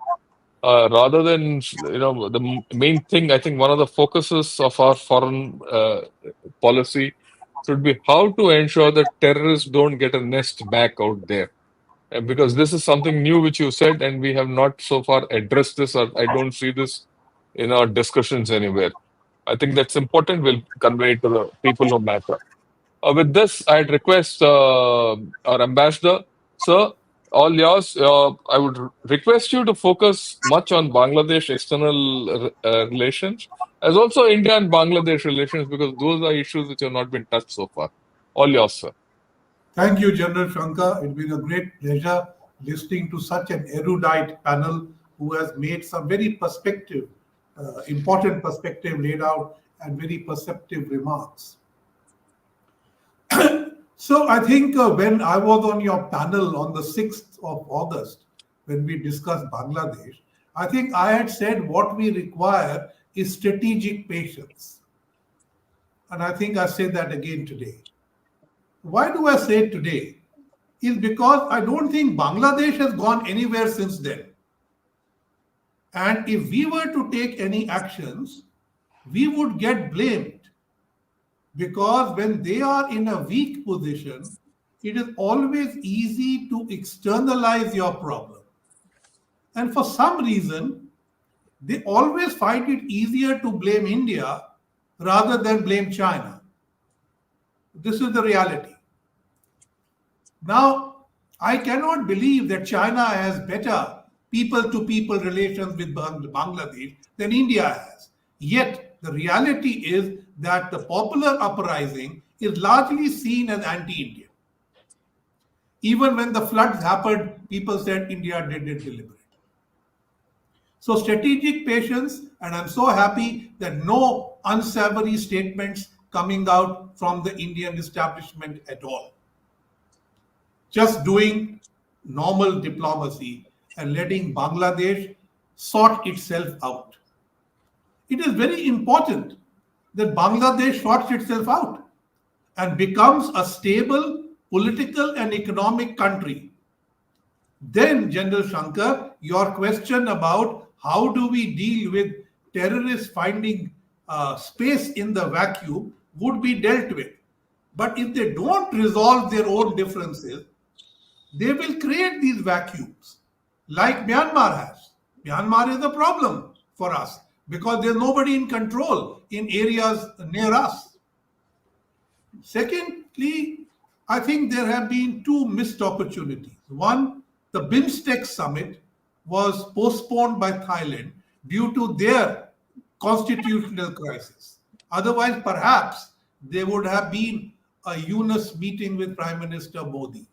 Rather than, the main thing, I think one of the focuses of our foreign policy should be how to ensure that terrorists don't get a nest back out there. Because this is something new which you said, and we have not so far addressed this, or I don't see this in our discussions anywhere. I think that's important. We'll convey it to the people who matter. With this, I'd request our ambassador, sir, All yours. I would request you to focus much on Bangladesh external relations, as also India and Bangladesh relations, because those are issues which have not been touched so far. All yours, sir. Thank you, General Shankar. It's been a great pleasure listening to such an erudite panel who has made some very important perspective laid out and very perceptive remarks. So I think when I was on your panel on the 6th of August, when we discussed Bangladesh, I think I had said what we require is strategic patience. And I think I say that again today. Why do I say it today? Is because I don't think Bangladesh has gone anywhere since then. And if we were to take any actions, we would get blamed. Because when they are in a weak position, it is always easy to externalize your problem. And for some reason, they always find it easier to blame India rather than blame China. This is the reality. Now, I cannot believe that China has better people-to-people relations with Bangladesh than India has. Yet, the reality is that the popular uprising is largely seen as anti-Indian. Even when the floods happened, people said India did it deliberately. So strategic patience, and I'm so happy that no unsavory statements coming out from the Indian establishment at all. Just doing normal diplomacy and letting Bangladesh sort itself out. It is very important that Bangladesh sorts itself out and becomes a stable political and economic country. Then, General Shankar, your question about how do we deal with terrorists finding space in the vacuum would be dealt with. But if they don't resolve their own differences, they will create these vacuums like Myanmar has. Myanmar is a problem for us because there's nobody in control in areas near us. Secondly, I think there have been two missed opportunities. One, the BIMSTEC summit was postponed by Thailand due to their constitutional crisis. Otherwise, perhaps there would have been a Yunus meeting with Prime Minister Modi.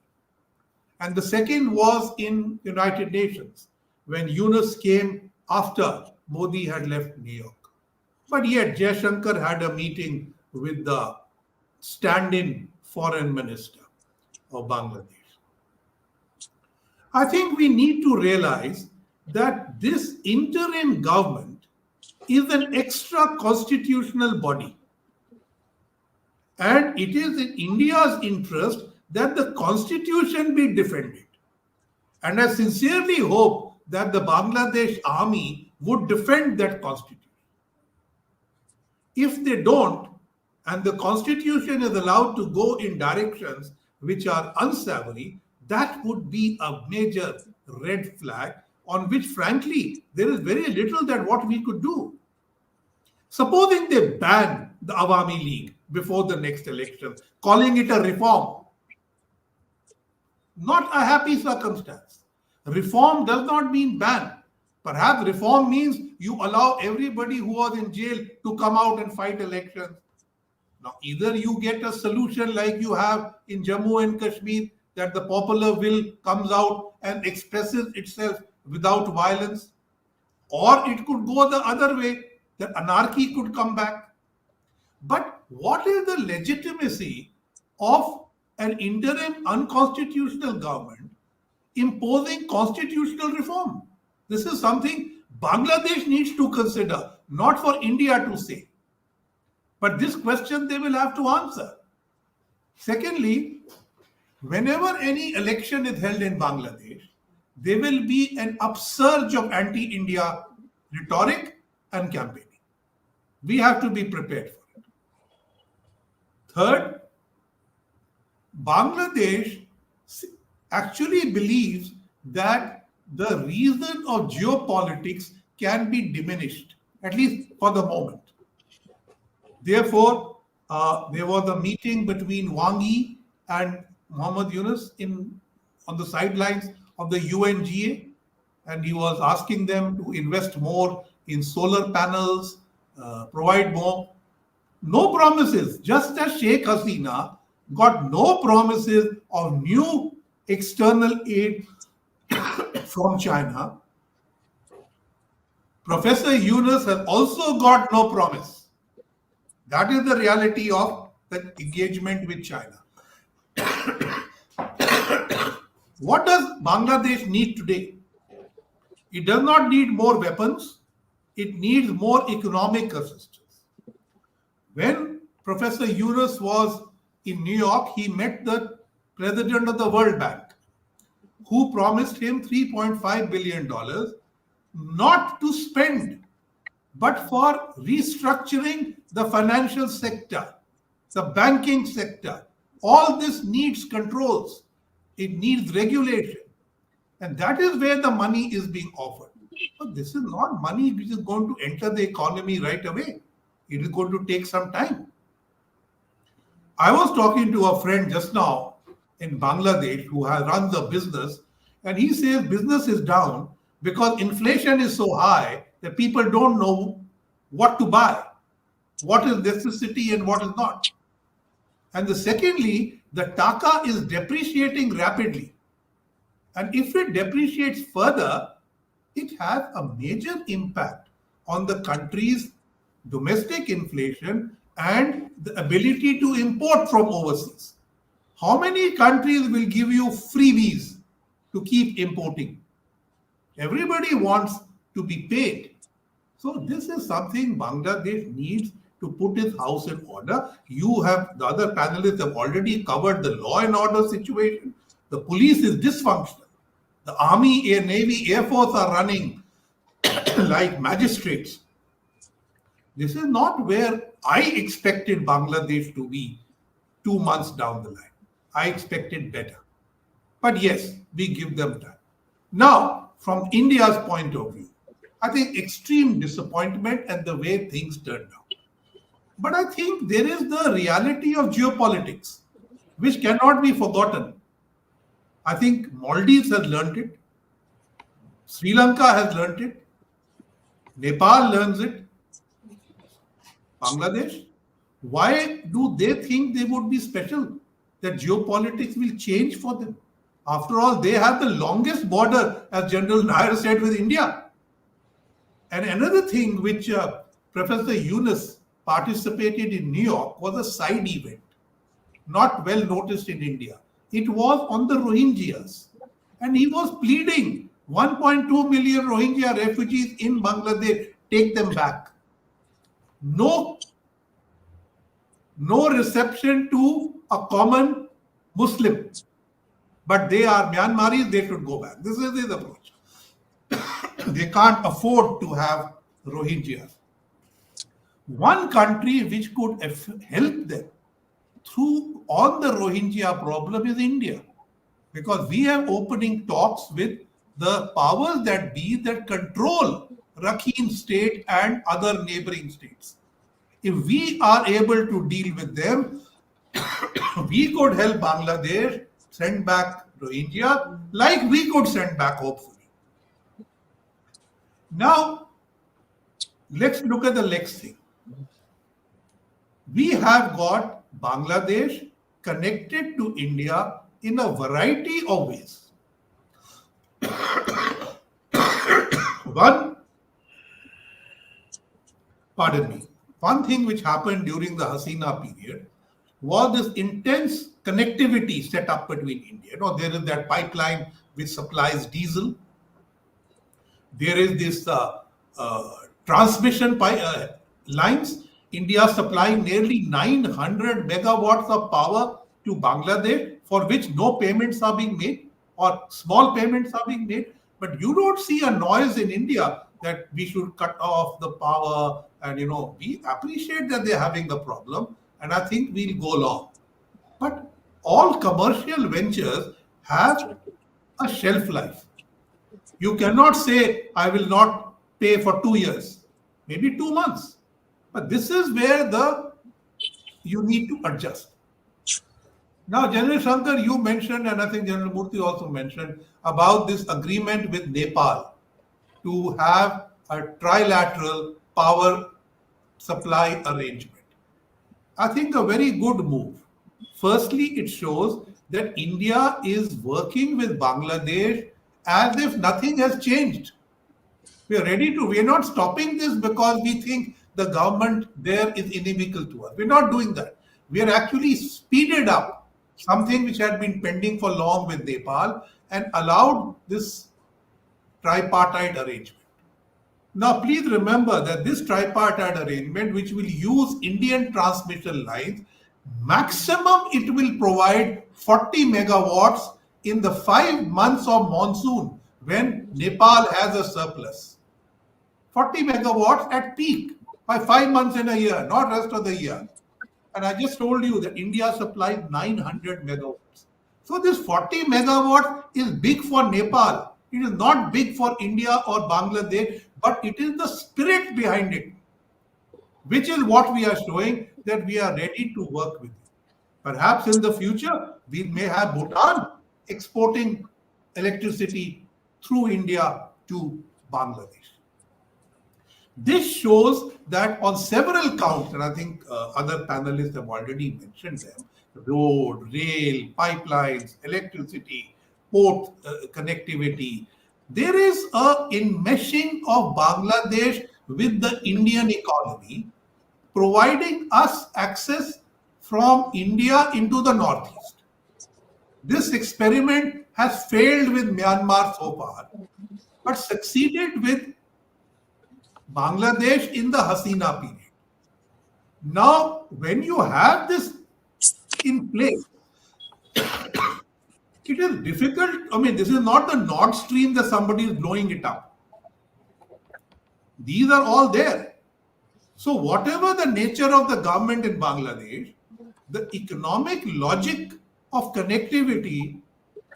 And the second was in United Nations, when Yunus came after Modi had left New York. But yet, Jaishankar had a meeting with the stand-in foreign minister of Bangladesh. I think we need to realize that this interim government is an extra constitutional body. And it is in India's interest that the constitution be defended. And I sincerely hope that the Bangladesh army would defend that constitution. If they don't, and the constitution is allowed to go in directions which are unsavory, that would be a major red flag on which, frankly, there is very little that what we could do. Supposing they ban the Awami League before the next election, calling it a reform, not a happy circumstance. Reform does not mean ban. Perhaps reform means you allow everybody who was in jail to come out and fight elections. Now, either you get a solution like you have in Jammu and Kashmir, that the popular will comes out and expresses itself without violence, or it could go the other way, that anarchy could come back. But what is the legitimacy of an interim unconstitutional government imposing constitutional reform? This is something Bangladesh needs to consider, not for India to say. But this question they will have to answer. Secondly, whenever any election is held in Bangladesh, there will be an upsurge of anti-India rhetoric and campaigning. We have to be prepared for it. Third, Bangladesh actually believes that the reason of geopolitics can be diminished, at least for the moment. Therefore, there was a meeting between Wang Yi and Muhammad Yunus on the sidelines of the UNGA, and he was asking them to invest more in solar panels, provide more. No promises, just as Sheikh Hasina got no promises of new external aid from China. Professor Yunus has also got no promise. That is the reality of the engagement with China. What does Bangladesh need today? It does not need more weapons. It needs more economic assistance. When Professor Yunus was in New York, he met the president of the World Bank, who promised him $3.5 billion not to spend, but for restructuring the financial sector, the banking sector. All this needs controls. It needs regulation. And that is where the money is being offered. But this is not money which is going to enter the economy right away. It is going to take some time. I was talking to a friend just now in Bangladesh who runs a business, and he says business is down because inflation is so high that people don't know what to buy, what is necessity and what is not. And secondly, the taka is depreciating rapidly. And if it depreciates further, it has a major impact on the country's domestic inflation and the ability to import from overseas. How many countries will give you freebies to keep importing? Everybody wants to be paid. So this is something Bangladesh needs to put its house in order. The other panelists have already covered the law and order situation. The police is dysfunctional. The Army, Air, Navy, Air Force are running like magistrates. This is not where I expected Bangladesh to be 2 months down the line. I expected better. But yes, we give them time. Now, from India's point of view, I think extreme disappointment at the way things turned out. But I think there is the reality of geopolitics, which cannot be forgotten. I think Maldives has learnt it. Sri Lanka has learnt it. Nepal learns it. Bangladesh, why do they think they would be special? That geopolitics will change for them. After all, they have the longest border, as General Nair said, with India. And another thing which Professor Yunus participated in New York was a side event, not well noticed in India. It was on the Rohingyas. And he was pleading 1.2 million Rohingya refugees in Bangladesh, take them back. No reception to a common Muslim. But they are Myanmaris, they should go back. This is his approach. They can't afford to have Rohingyas. One country which could help them on the Rohingya problem is India. Because we are opening talks with the powers that be that control Rakhine state and other neighboring states. If we are able to deal with them, we could help Bangladesh send back Rohingya like we could send back, hopefully. Now, let's look at the next thing. We have got Bangladesh connected to India in a variety of ways. One thing which happened during the Hasina period was this intense connectivity set up between India. There is that pipeline which supplies diesel. There is this transmission lines. India supplying nearly 900 megawatts of power to Bangladesh, for which no payments are being made or small payments are being made. But you don't see a noise in India that we should cut off the power. And, we appreciate that they're having the problem. And I think we'll go along. But all commercial ventures have a shelf life. You cannot say, I will not pay for 2 years, maybe 2 months. But this is where you need to adjust. Now, General Shankar, you mentioned, and I think General Murthy also mentioned about this agreement with Nepal to have a trilateral power supply arrangement. I think a very good move. Firstly, it shows that India is working with Bangladesh as if nothing has changed. We are ready to, we are not stopping this because we think the government there is inimical to us. We're not doing that. We are actually speeded up something which had been pending for long with Nepal and allowed this tripartite arrangement. Now, please remember that this tripartite arrangement, which will use Indian transmission lines, maximum it will provide 40 megawatts in the 5 months of monsoon when Nepal has a surplus. 40 megawatts at peak by 5 months in a year, not rest of the year. And I just told you that India supplies 900 megawatts. So this 40 megawatts is big for Nepal. It is not big for India or Bangladesh, but it is the spirit behind it, which is what we are showing that we are ready to work with. Perhaps in the future, we may have Bhutan exporting electricity through India to Bangladesh. This shows that on several counts, and I think other panelists have already mentioned them, road, rail, pipelines, electricity, port connectivity, there is a enmeshing of Bangladesh with the Indian economy, providing us access from India into the Northeast. This experiment has failed with Myanmar so far, but succeeded with Bangladesh in the Hasina period. Now, when you have this in place, it is difficult. I mean, this is not the Nord Stream that somebody is blowing it up. These are all there. So, whatever the nature of the government in Bangladesh, the economic logic of connectivity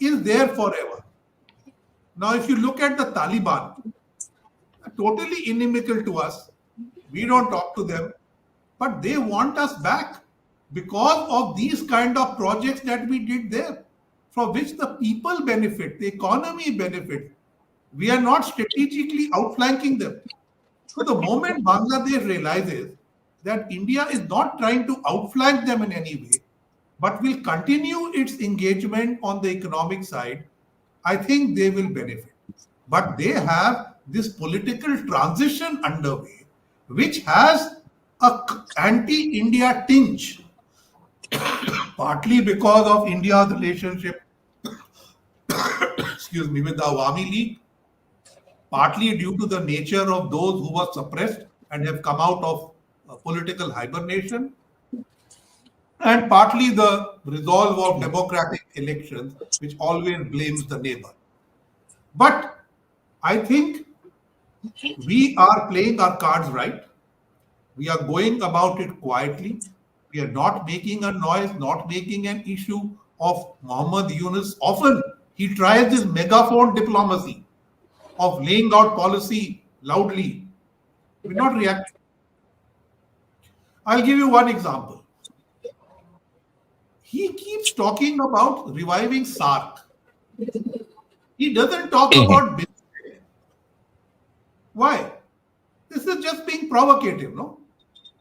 is there forever. Now, if you look at the Taliban, totally inimical to us, we don't talk to them, but they want us back because of these kind of projects that we did there, from which the people benefit, the economy benefits. We are not strategically outflanking them. So the moment Bangladesh realizes that India is not trying to outflank them in any way, but will continue its engagement on the economic side, I think they will benefit. But they have this political transition underway, which has a anti-India tinge, partly because of India's relationship, excuse me, with the Awami League, partly due to the nature of those who were suppressed and have come out of political hibernation, and partly the resolve of democratic elections, which always blames the neighbor. But I think we are playing our cards right. We are going about it quietly. We are not making a noise, not making an issue of Muhammad Yunus. Often he tries this megaphone diplomacy of laying out policy loudly. We're not reacting. I'll give you one example. He keeps talking about reviving SARC. He doesn't talk about business. Why? This is just being provocative, no?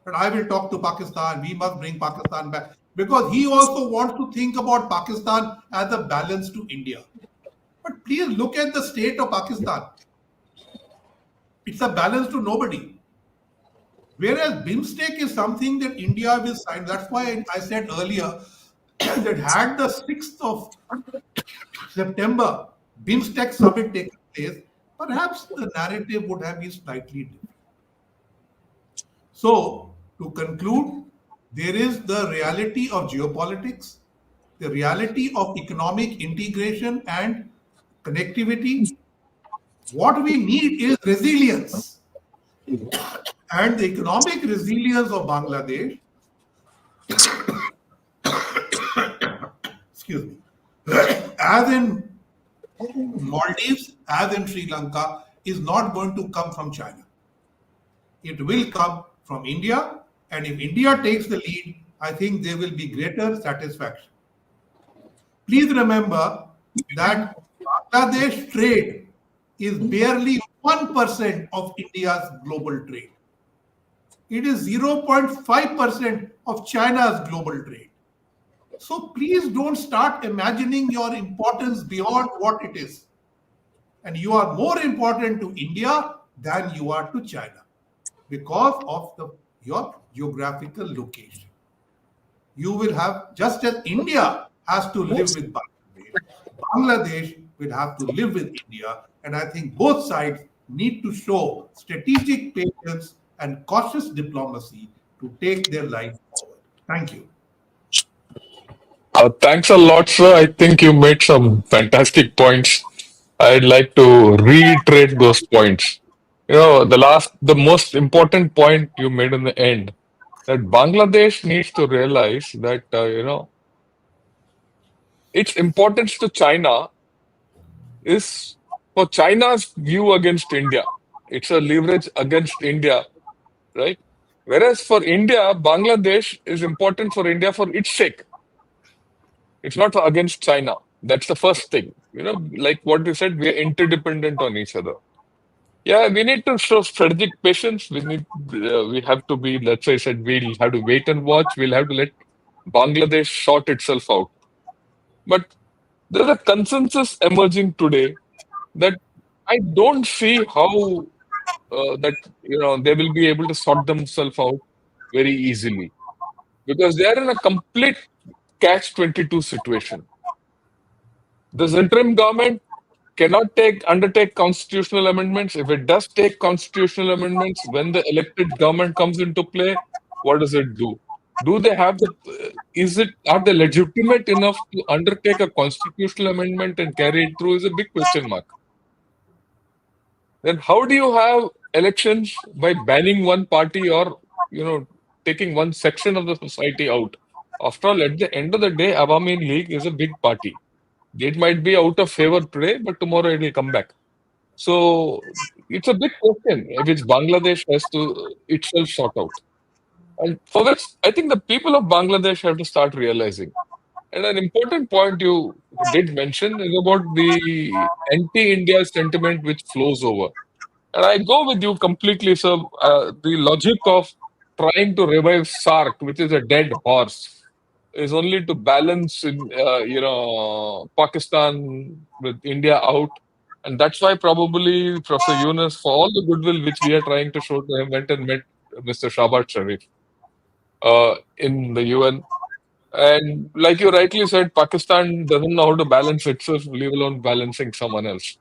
But I will talk to Pakistan. We must bring Pakistan back. Because he also wants to think about Pakistan as a balance to India. But please look at the state of Pakistan. It's a balance to nobody. Whereas BIMSTEC is something that India will sign. That's why I said earlier that had the 6th of September BIMSTEC summit taken place, perhaps the narrative would have been slightly different. So, to conclude, there is the reality of geopolitics, the reality of economic integration and connectivity. What we need is resilience. And the economic resilience of Bangladesh, excuse me, as in Maldives, as in Sri Lanka, is not going to come from China. It will come from India, and if India takes the lead, I think there will be greater satisfaction. Please remember that Bangladesh trade is barely 1% of India's global trade. It is 0.5% of China's global trade. So please don't start imagining your importance beyond what it is. And you are more important to India than you are to China because of your geographical location. You will have, just as India has to live with Bangladesh, Bangladesh will have to live with India. And I think both sides need to show strategic patience and cautious diplomacy to take their life forward. Thank you. Thanks a lot, sir. I think you made some fantastic points. I'd like to reiterate those points. The most important point you made in the end, that Bangladesh needs to realize that, its importance to China is for China's view against India. It's a leverage against India, right? Whereas for India, Bangladesh is important for India for its sake. It's not against China. That's the first thing. Like what you said, we are interdependent on each other. Yeah, we need to show strategic patience. We have to be, let's say, I said, we'll have to wait and watch. We'll have to let Bangladesh sort itself out. But there's a consensus emerging today that I don't see how that they will be able to sort themselves out very easily, because they are in a complete catch-22 situation. This interim government cannot undertake constitutional amendments. If it does take constitutional amendments, when the elected government comes into play, what does it do? Do they have are they legitimate enough to undertake a constitutional amendment and carry it through is a big question mark. Then how do you have elections by banning one party or, taking one section of the society out? After all, at the end of the day, Awami League is a big party. It might be out of favor today, but tomorrow it will come back. So it's a big question which Bangladesh has to itself sort out. And for which I think the people of Bangladesh have to start realizing. And an important point you did mention is about the anti-India sentiment which flows over. And I go with you completely, sir. The logic of trying to revive SARC, which is a dead horse, is only to balance in, Pakistan with India out. And that's why probably Professor Yunus, for all the goodwill which we are trying to show to him, went and met Mr. Shahbaz Sharif in the UN. And like you rightly said, Pakistan doesn't know how to balance itself, leave alone balancing someone else.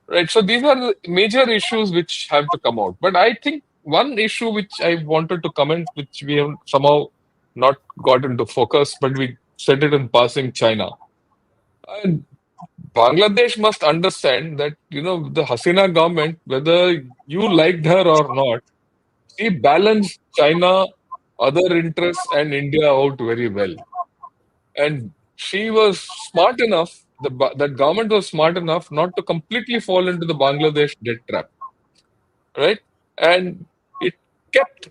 Right. So these are the major issues which have to come out. But I think one issue which I wanted to comment, which we have somehow not got into focus, but we said it in passing, China. And Bangladesh must understand that, the Hasina government, whether you liked her or not, she balanced China, other interests, and India out very well. And she was smart enough, that government was smart enough not to completely fall into the Bangladesh debt trap. Right? And it kept,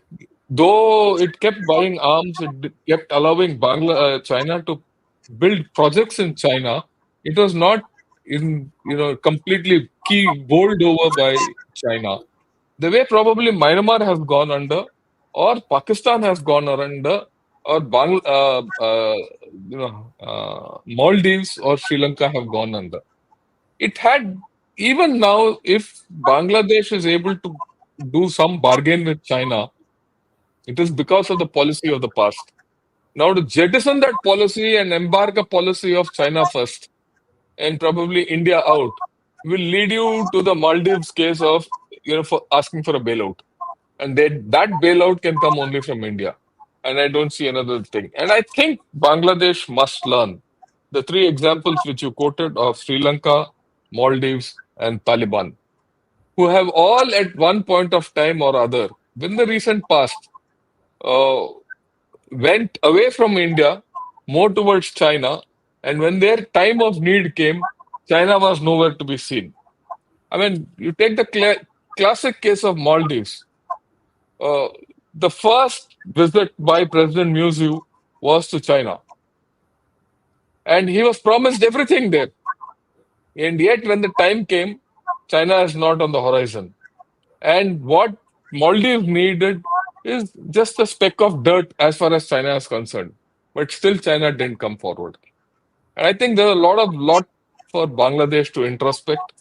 though it kept buying arms, it kept allowing China to build projects in China. It was not completely bowled over by China. The way probably Myanmar has gone under, or Pakistan has gone under, or Maldives or Sri Lanka have gone under. It had, even now, if Bangladesh is able to do some bargain with China, it is because of the policy of the past. Now, to jettison that policy and embark a policy of China first and probably India out will lead you to the Maldives case of, for asking for a bailout. And that bailout can come only from India. And I don't see another thing. And I think Bangladesh must learn. The three examples which you quoted of Sri Lanka, Maldives, and Taliban, who have all at one point of time or other, in the recent past, went away from India, more towards China, and when their time of need came, China was nowhere to be seen. I mean, you take the classic case of Maldives. The first visit by President Musu was to China. And he was promised everything there. And yet, when the time came, China is not on the horizon. And what Maldives needed is just a speck of dirt as far as China is concerned. But still, China didn't come forward. And I think there's a lot for Bangladesh to introspect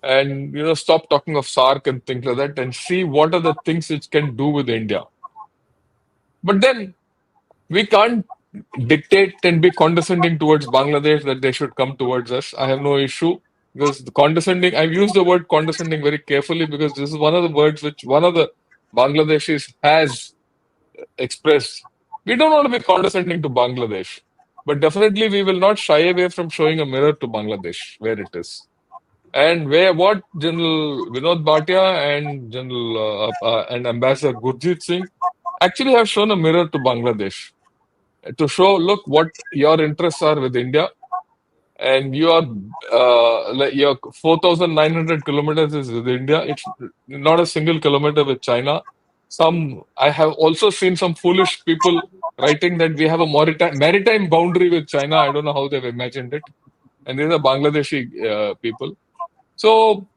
and stop talking of SARC and things like that and see what are the things it can do with India. But then we can't dictate and be condescending towards Bangladesh that they should come towards us. I have no issue because the condescending, I've used the word condescending very carefully because this is one of the words which one of the Bangladeshis has expressed. We don't want to be condescending to Bangladesh, but definitely we will not shy away from showing a mirror to Bangladesh where it is. And what General Vinod Bhatia and and Ambassador Gurjit Singh actually have shown a mirror to Bangladesh to show, look, what your interests are with India, and your 4,900 kilometers is with India. It's not a single kilometer with China. I have also seen some foolish people writing that we have a maritime boundary with China. I don't know how they've imagined it, and these are Bangladeshi people. So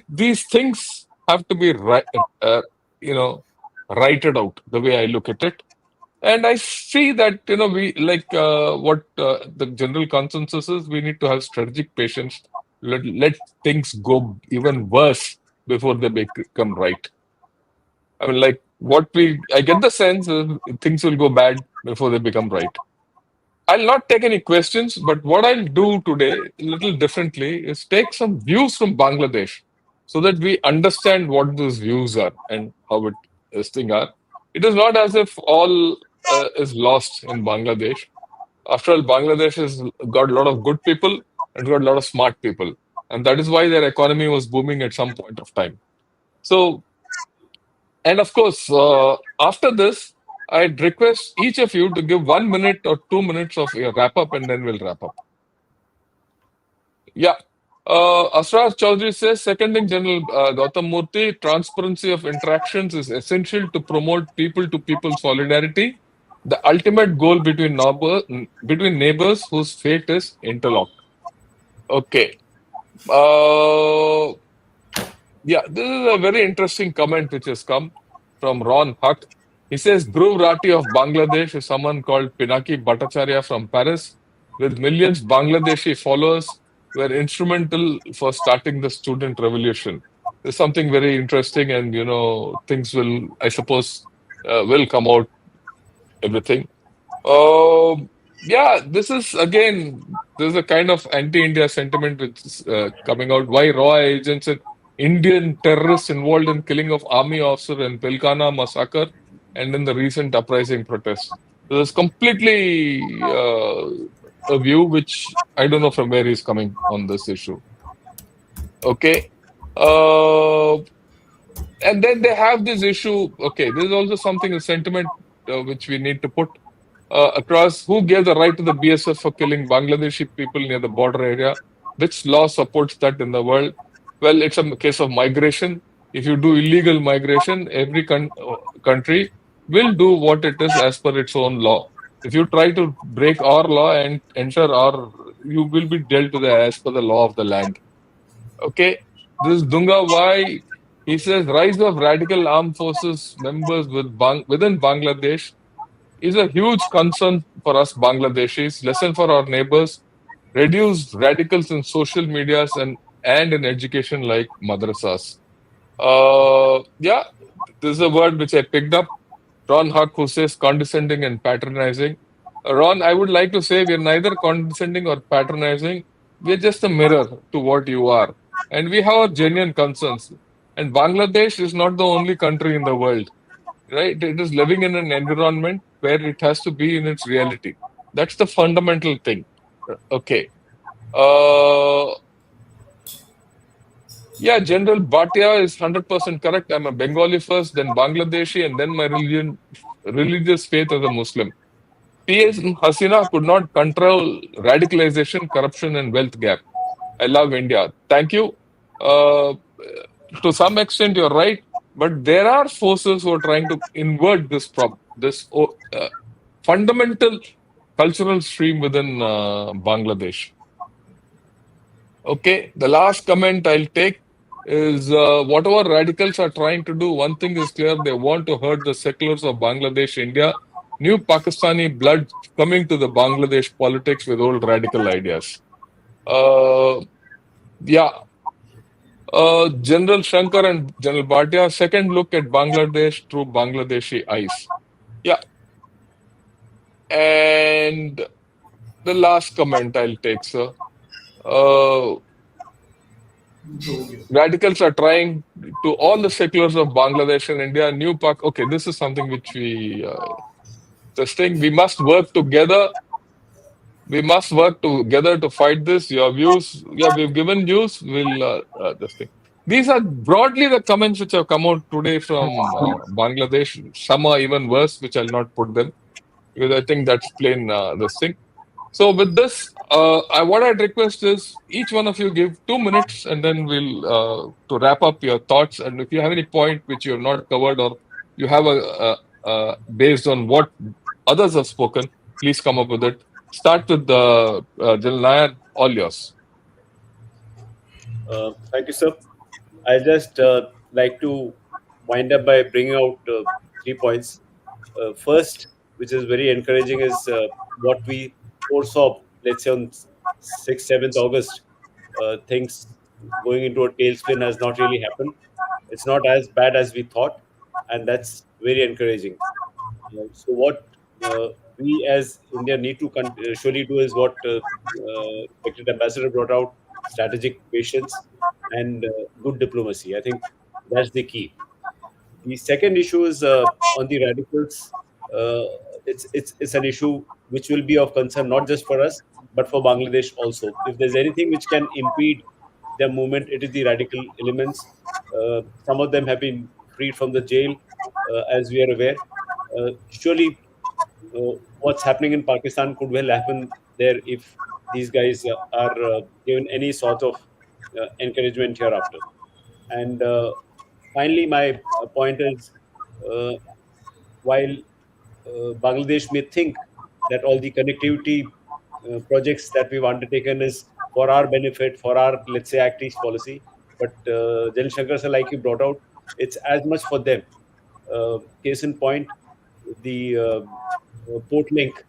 these things have to be righted out the way I look at it. And I see that, we like what the general consensus is, we need to have strategic patience, let things go even worse before they become right. I mean, like I get the sense things will go bad before they become right. I'll not take any questions, but what I'll do today, a little differently, is take some views from Bangladesh so that we understand what those views are and how this thing are. It is not as if all is lost in Bangladesh. After all, Bangladesh has got a lot of good people and got a lot of smart people. And that is why their economy was booming at some point of time. So, and of course, after this, I'd request each of you to give 1 minute or 2 minutes of a wrap up, and then we'll wrap up. Yeah. Asrar Chaudhary says, seconding General Gautam Murthy, transparency of interactions is essential to promote people-to-people solidarity, the ultimate goal between neighbors whose fate is interlocked. Okay. Yeah, this is a very interesting comment which has come from Ron Huck. He says, Dhruv Rathi of Bangladesh is someone called Pinaki Bhattacharya from Paris, with millions Bangladeshi followers, were instrumental for starting the student revolution. There's something very interesting, and things will, I suppose, will come out. Everything. Yeah, this is again, there's a kind of anti-India sentiment which is coming out. Why raw agents and Indian terrorists involved in killing of army officer in Pilkana massacre and in the recent uprising protests. There's completely a view which I don't know from where he's coming on this issue. Okay. And then they have this issue. Okay, there's also something, a sentiment which we need to put across. Who gave the right to the BSF for killing Bangladeshi people near the border area? Which law supports that in the world? Well, it's a case of migration. If you do illegal migration, every country will do what it is as per its own law. If you try to break our law and enter you will be dealt with as per the law of the land. Okay, this is Dunga Why. He says, rise of radical armed forces members within Bangladesh is a huge concern for us Bangladeshis. Lesson for our neighbors. Reduce radicals in social medias and in education like madrasas. Yeah, this is a word which I picked up. Ron Huck, who says condescending and patronizing. Ron, I would like to say we're neither condescending or patronizing. We're just a mirror to what you are. And we have our genuine concerns. And Bangladesh is not the only country in the world, right? It is living in an environment where it has to be in its reality. That's the fundamental thing. Okay. Yeah, General Bhatia is 100% correct. I'm a Bengali first, then Bangladeshi, and then my religious faith as a Muslim. P.S. Hasina could not control radicalization, corruption, and wealth gap. I love India. Thank you. To some extent, you're right, but there are forces who are trying to invert this fundamental cultural stream within Bangladesh. Okay, the last comment I'll take is whatever radicals are trying to do, one thing is clear, they want to hurt the seculars of Bangladesh, India. New Pakistani blood coming to the Bangladesh politics with old radical ideas. Uh, yeah, General Shankar and General Bhatia, second look at Bangladesh through Bangladeshi eyes. Yeah, and the last comment I'll take, sir. Uh, Radicals are trying to all the seculars of Bangladesh and India, new Pak. Okay, this is something which we testing. We must work together. We must work together to fight this. Your views, yeah, we've given views. We'll this thing. These are broadly the comments which have come out today from Bangladesh. Some are even worse, which I'll not put them because I think that's plain this thing. So with this, what I'd request is each one of you give 2 minutes, and then we'll to wrap up your thoughts. And if you have any point which you have not covered, or you have based on what others have spoken, please come up with it. Start with the General Nair, all yours. Thank you, sir. I just like to wind up by bringing out 3 points. First, which is very encouraging, is what we foresaw, let's say on 6th, 7th August, things going into a tailspin has not really happened. It's not as bad as we thought, and that's very encouraging. So what we as India need to surely do is what Respected Ambassador brought out: strategic patience and good diplomacy. I think that's the key. The second issue is on the radicals. Uh, it's an issue which will be of concern not just for us but for Bangladesh also. If there's anything which can impede their movement, it is the radical elements. Some of them have been freed from the jail, as we are aware. Surely, what's happening in Pakistan could well happen there if these guys are given any sort of encouragement hereafter. And finally, my point is, uh, while Bangladesh may think that all the connectivity projects that we've undertaken is for our benefit, for our, let's say, Act East policy, but Jan Shankar sir, like you brought out, it's as much for them. Case in point, the port link,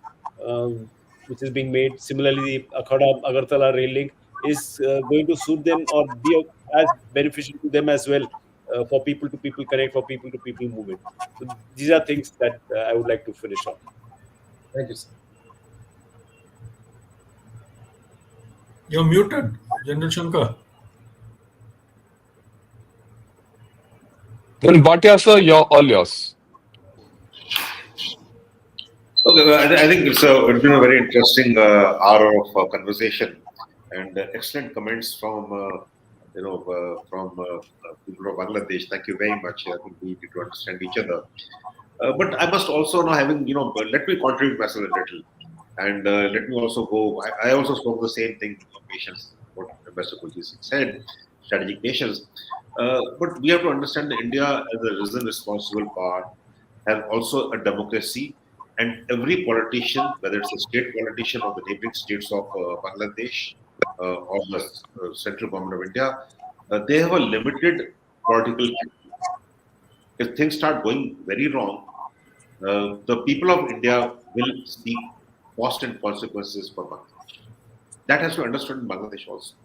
which is being made, similarly, the Akhada Agartala rail link, is going to suit them or be as beneficial to them as well, for people to people connect, for people to people movement. So these are things that I would like to finish on. Thank you, sir. You're muted, General Shankar. Then Bhatia, sir, all yours. Okay, well, I think it's been a very interesting hour of conversation and excellent comments from people of Bangladesh. Thank you very much. I think we need to understand each other. But I must also now let me contribute myself a little, and let me also go. I also spoke the same thing, patience, what Ambassador Kulji said, strategic patience. But we have to understand that India, as a risen responsible power, has also a democracy, and every politician, whether it's a state politician or the neighboring states of Bangladesh or the central government of India, they have a limited political. If things start going very wrong, the people of India will seek cost and consequences for Bangladesh. That has to be understood in Bangladesh also.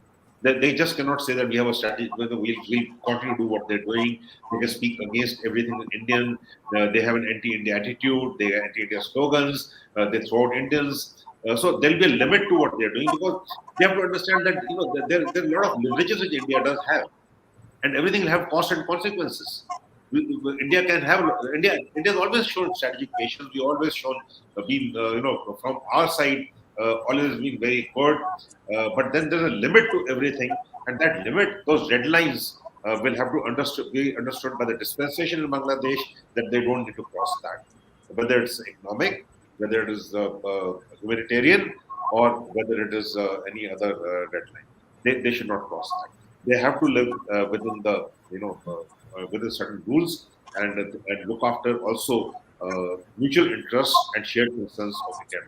They just cannot say that we have a strategy, we'll continue to do what they're doing. They can speak against everything Indian. They have an anti-India attitude, they have anti-India slogans, they throw out Indians. So there'll be a limit to what they're doing because they have to understand that there are a lot of leverages which India does have, and everything will have cost and consequences. India can have India's always shown strategic patience. We always shown been from our side always been very good. But then there's a limit to everything, and that limit, those red lines, will have to be understood by the dispensation in Bangladesh that they don't need to cross that. Whether it's economic, whether it is humanitarian, or whether it is any other red line, they should not cross that. They have to live within the within certain rules and look after also mutual interests and shared concerns of India.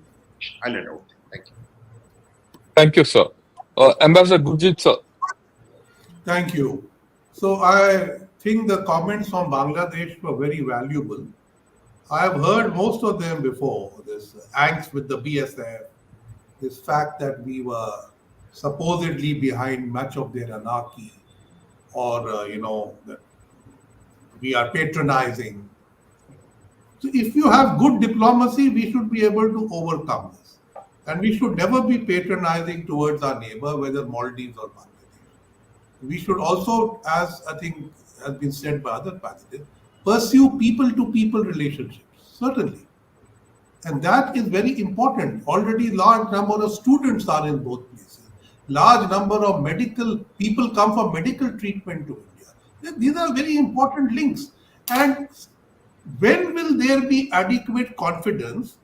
I'll end out. Thank you. Thank you, sir. Ambassador Gurjit, sir. Thank you. So I think the comments from Bangladesh were very valuable. I have heard most of them before. This angst with the BSF, this fact that we were supposedly behind much of their anarchy, or that we are patronizing. So if you have good diplomacy, we should be able to overcome this, and we should never be patronizing towards our neighbor, whether Maldives or Bangladesh. We should also, as I think has been said by other panelists, pursue people-to-people relationships, certainly. And that is very important. Already large number of students are in both places. Large number of medical people come for medical treatment to India. These are very important links. And when will there be adequate confidence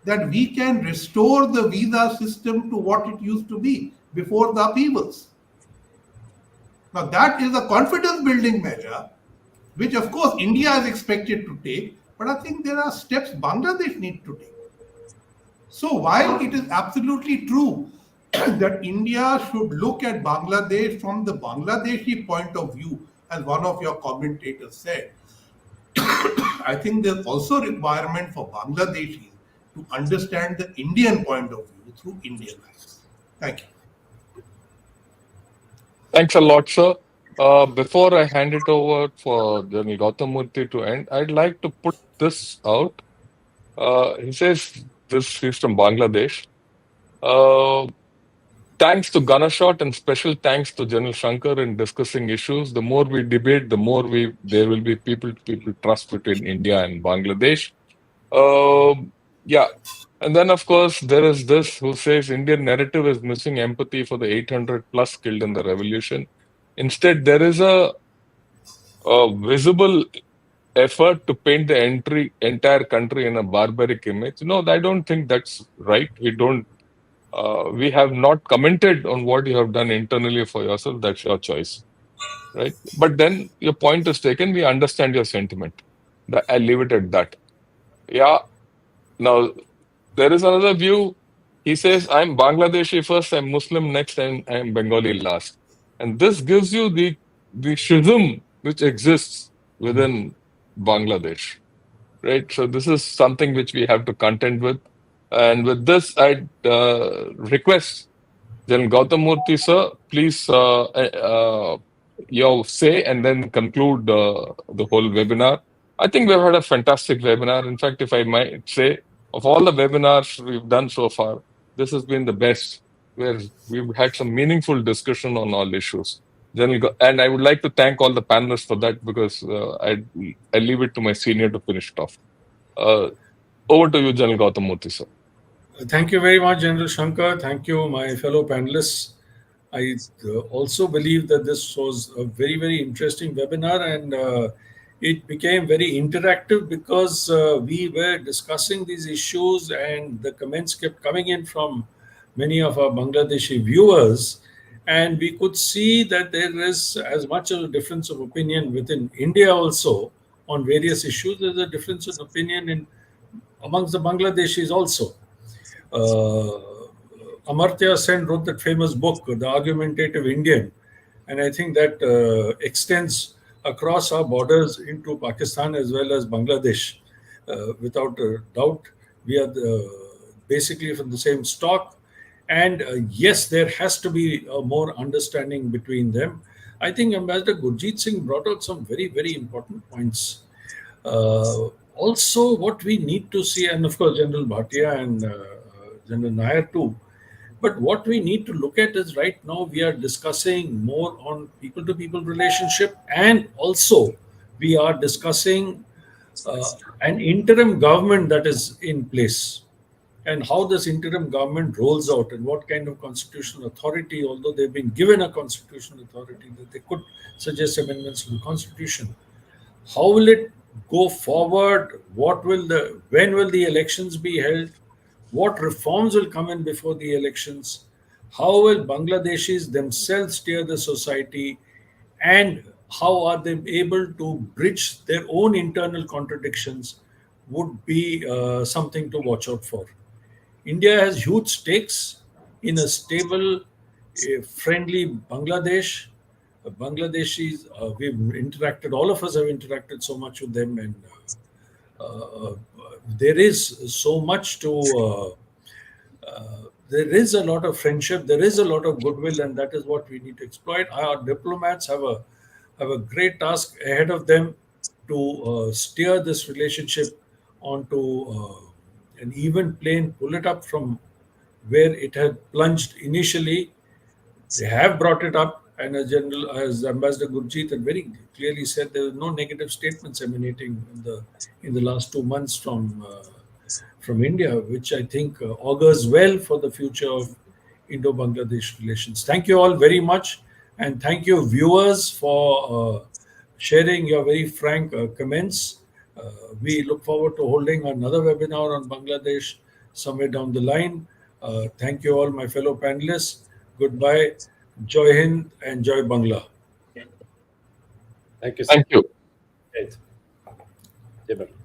that we can restore the visa system to what it used to be before the upheavals? Now that is a confidence building measure, which of course India is expected to take, but I think there are steps Bangladesh need to take. So while it is absolutely true that India should look at Bangladesh from the Bangladeshi point of view, as one of your commentators said, I think there's also a requirement for Bangladeshis to understand the Indian point of view through Indian eyes. Thank you. Thanks a lot, sir. Before I hand it over for General Gautam Murthy to end, I'd like to put this out. He says he's from Bangladesh. Thanks to Ganashot and special thanks to General Shankar in discussing issues. The more we debate, the more there will be people trust between India and Bangladesh. Yeah. And then, of course, there is this who says Indian narrative is missing empathy for the 800 plus killed in the revolution. Instead, there is a visible effort to paint the entire country in a barbaric image. No, I don't think that's right. We have not commented on what you have done internally for yourself. That's your choice, right? But then your point is taken. We understand your sentiment. I'll leave it at that. Yeah. Now, there is another view. He says, I'm Bangladeshi first, I'm Muslim next, and I'm Bengali last. And this gives you the schism which exists within Bangladesh, right? So this is something which we have to contend with. And with this, I'd request General Gautam Murthy, sir, please your say and then conclude the whole webinar. I think we've had a fantastic webinar. In fact, if I might say, of all the webinars we've done so far, this has been the best, where we've had some meaningful discussion on all issues. And I would like to thank all the panelists for that, because I leave it to my senior to finish it off. Over to you, General Gautam Murthy, sir. Thank you very much, General Shankar. Thank you, my fellow panelists. I also believe that this was a very, very interesting webinar, and it became very interactive because we were discussing these issues and the comments kept coming in from many of our Bangladeshi viewers. And we could see that there is as much of a difference of opinion within India also on various issues. There's a difference of opinion amongst the Bangladeshis also. Amartya Sen wrote that famous book, The Argumentative Indian, and I think that extends across our borders into Pakistan as well as Bangladesh. Without a doubt, we are basically from the same stock, and yes, there has to be more understanding between them. I think Ambassador Gurjit Singh brought out some very, very important points. Also, what we need to see, and of course, General Bhatia and General Nair too, but what we need to look at is right now we are discussing more on people-to-people relationship, and also we are discussing an interim government that is in place and how this interim government rolls out and what kind of constitutional authority, although they've been given a constitutional authority that they could suggest amendments to the constitution. How will it go forward? When will the elections be held? What reforms will come in before the elections? How will Bangladeshis themselves steer the society? And how are they able to bridge their own internal contradictions would be something to watch out for. India has huge stakes in a stable, friendly Bangladesh. Bangladeshis, we've interacted, all of us have interacted so much with them, and there is so much to. There is a lot of friendship, there is a lot of goodwill, and that is what we need to exploit. Our diplomats have a great task ahead of them to steer this relationship onto an even plane, pull it up from where it had plunged initially. They have brought it up, and as Ambassador Gurjeet had very clearly said, there were no negative statements emanating in the last 2 months from India, which I think augurs well for the future of Indo-Bangladesh relations. Thank you all very much, and thank you viewers for sharing your very frank comments. We look forward to holding another webinar on Bangladesh somewhere down the line. Thank you all, my fellow panelists. Goodbye. Joy Hind and Joy Bangla. Thank you, sir. Thank you. Great. Jai Bangla.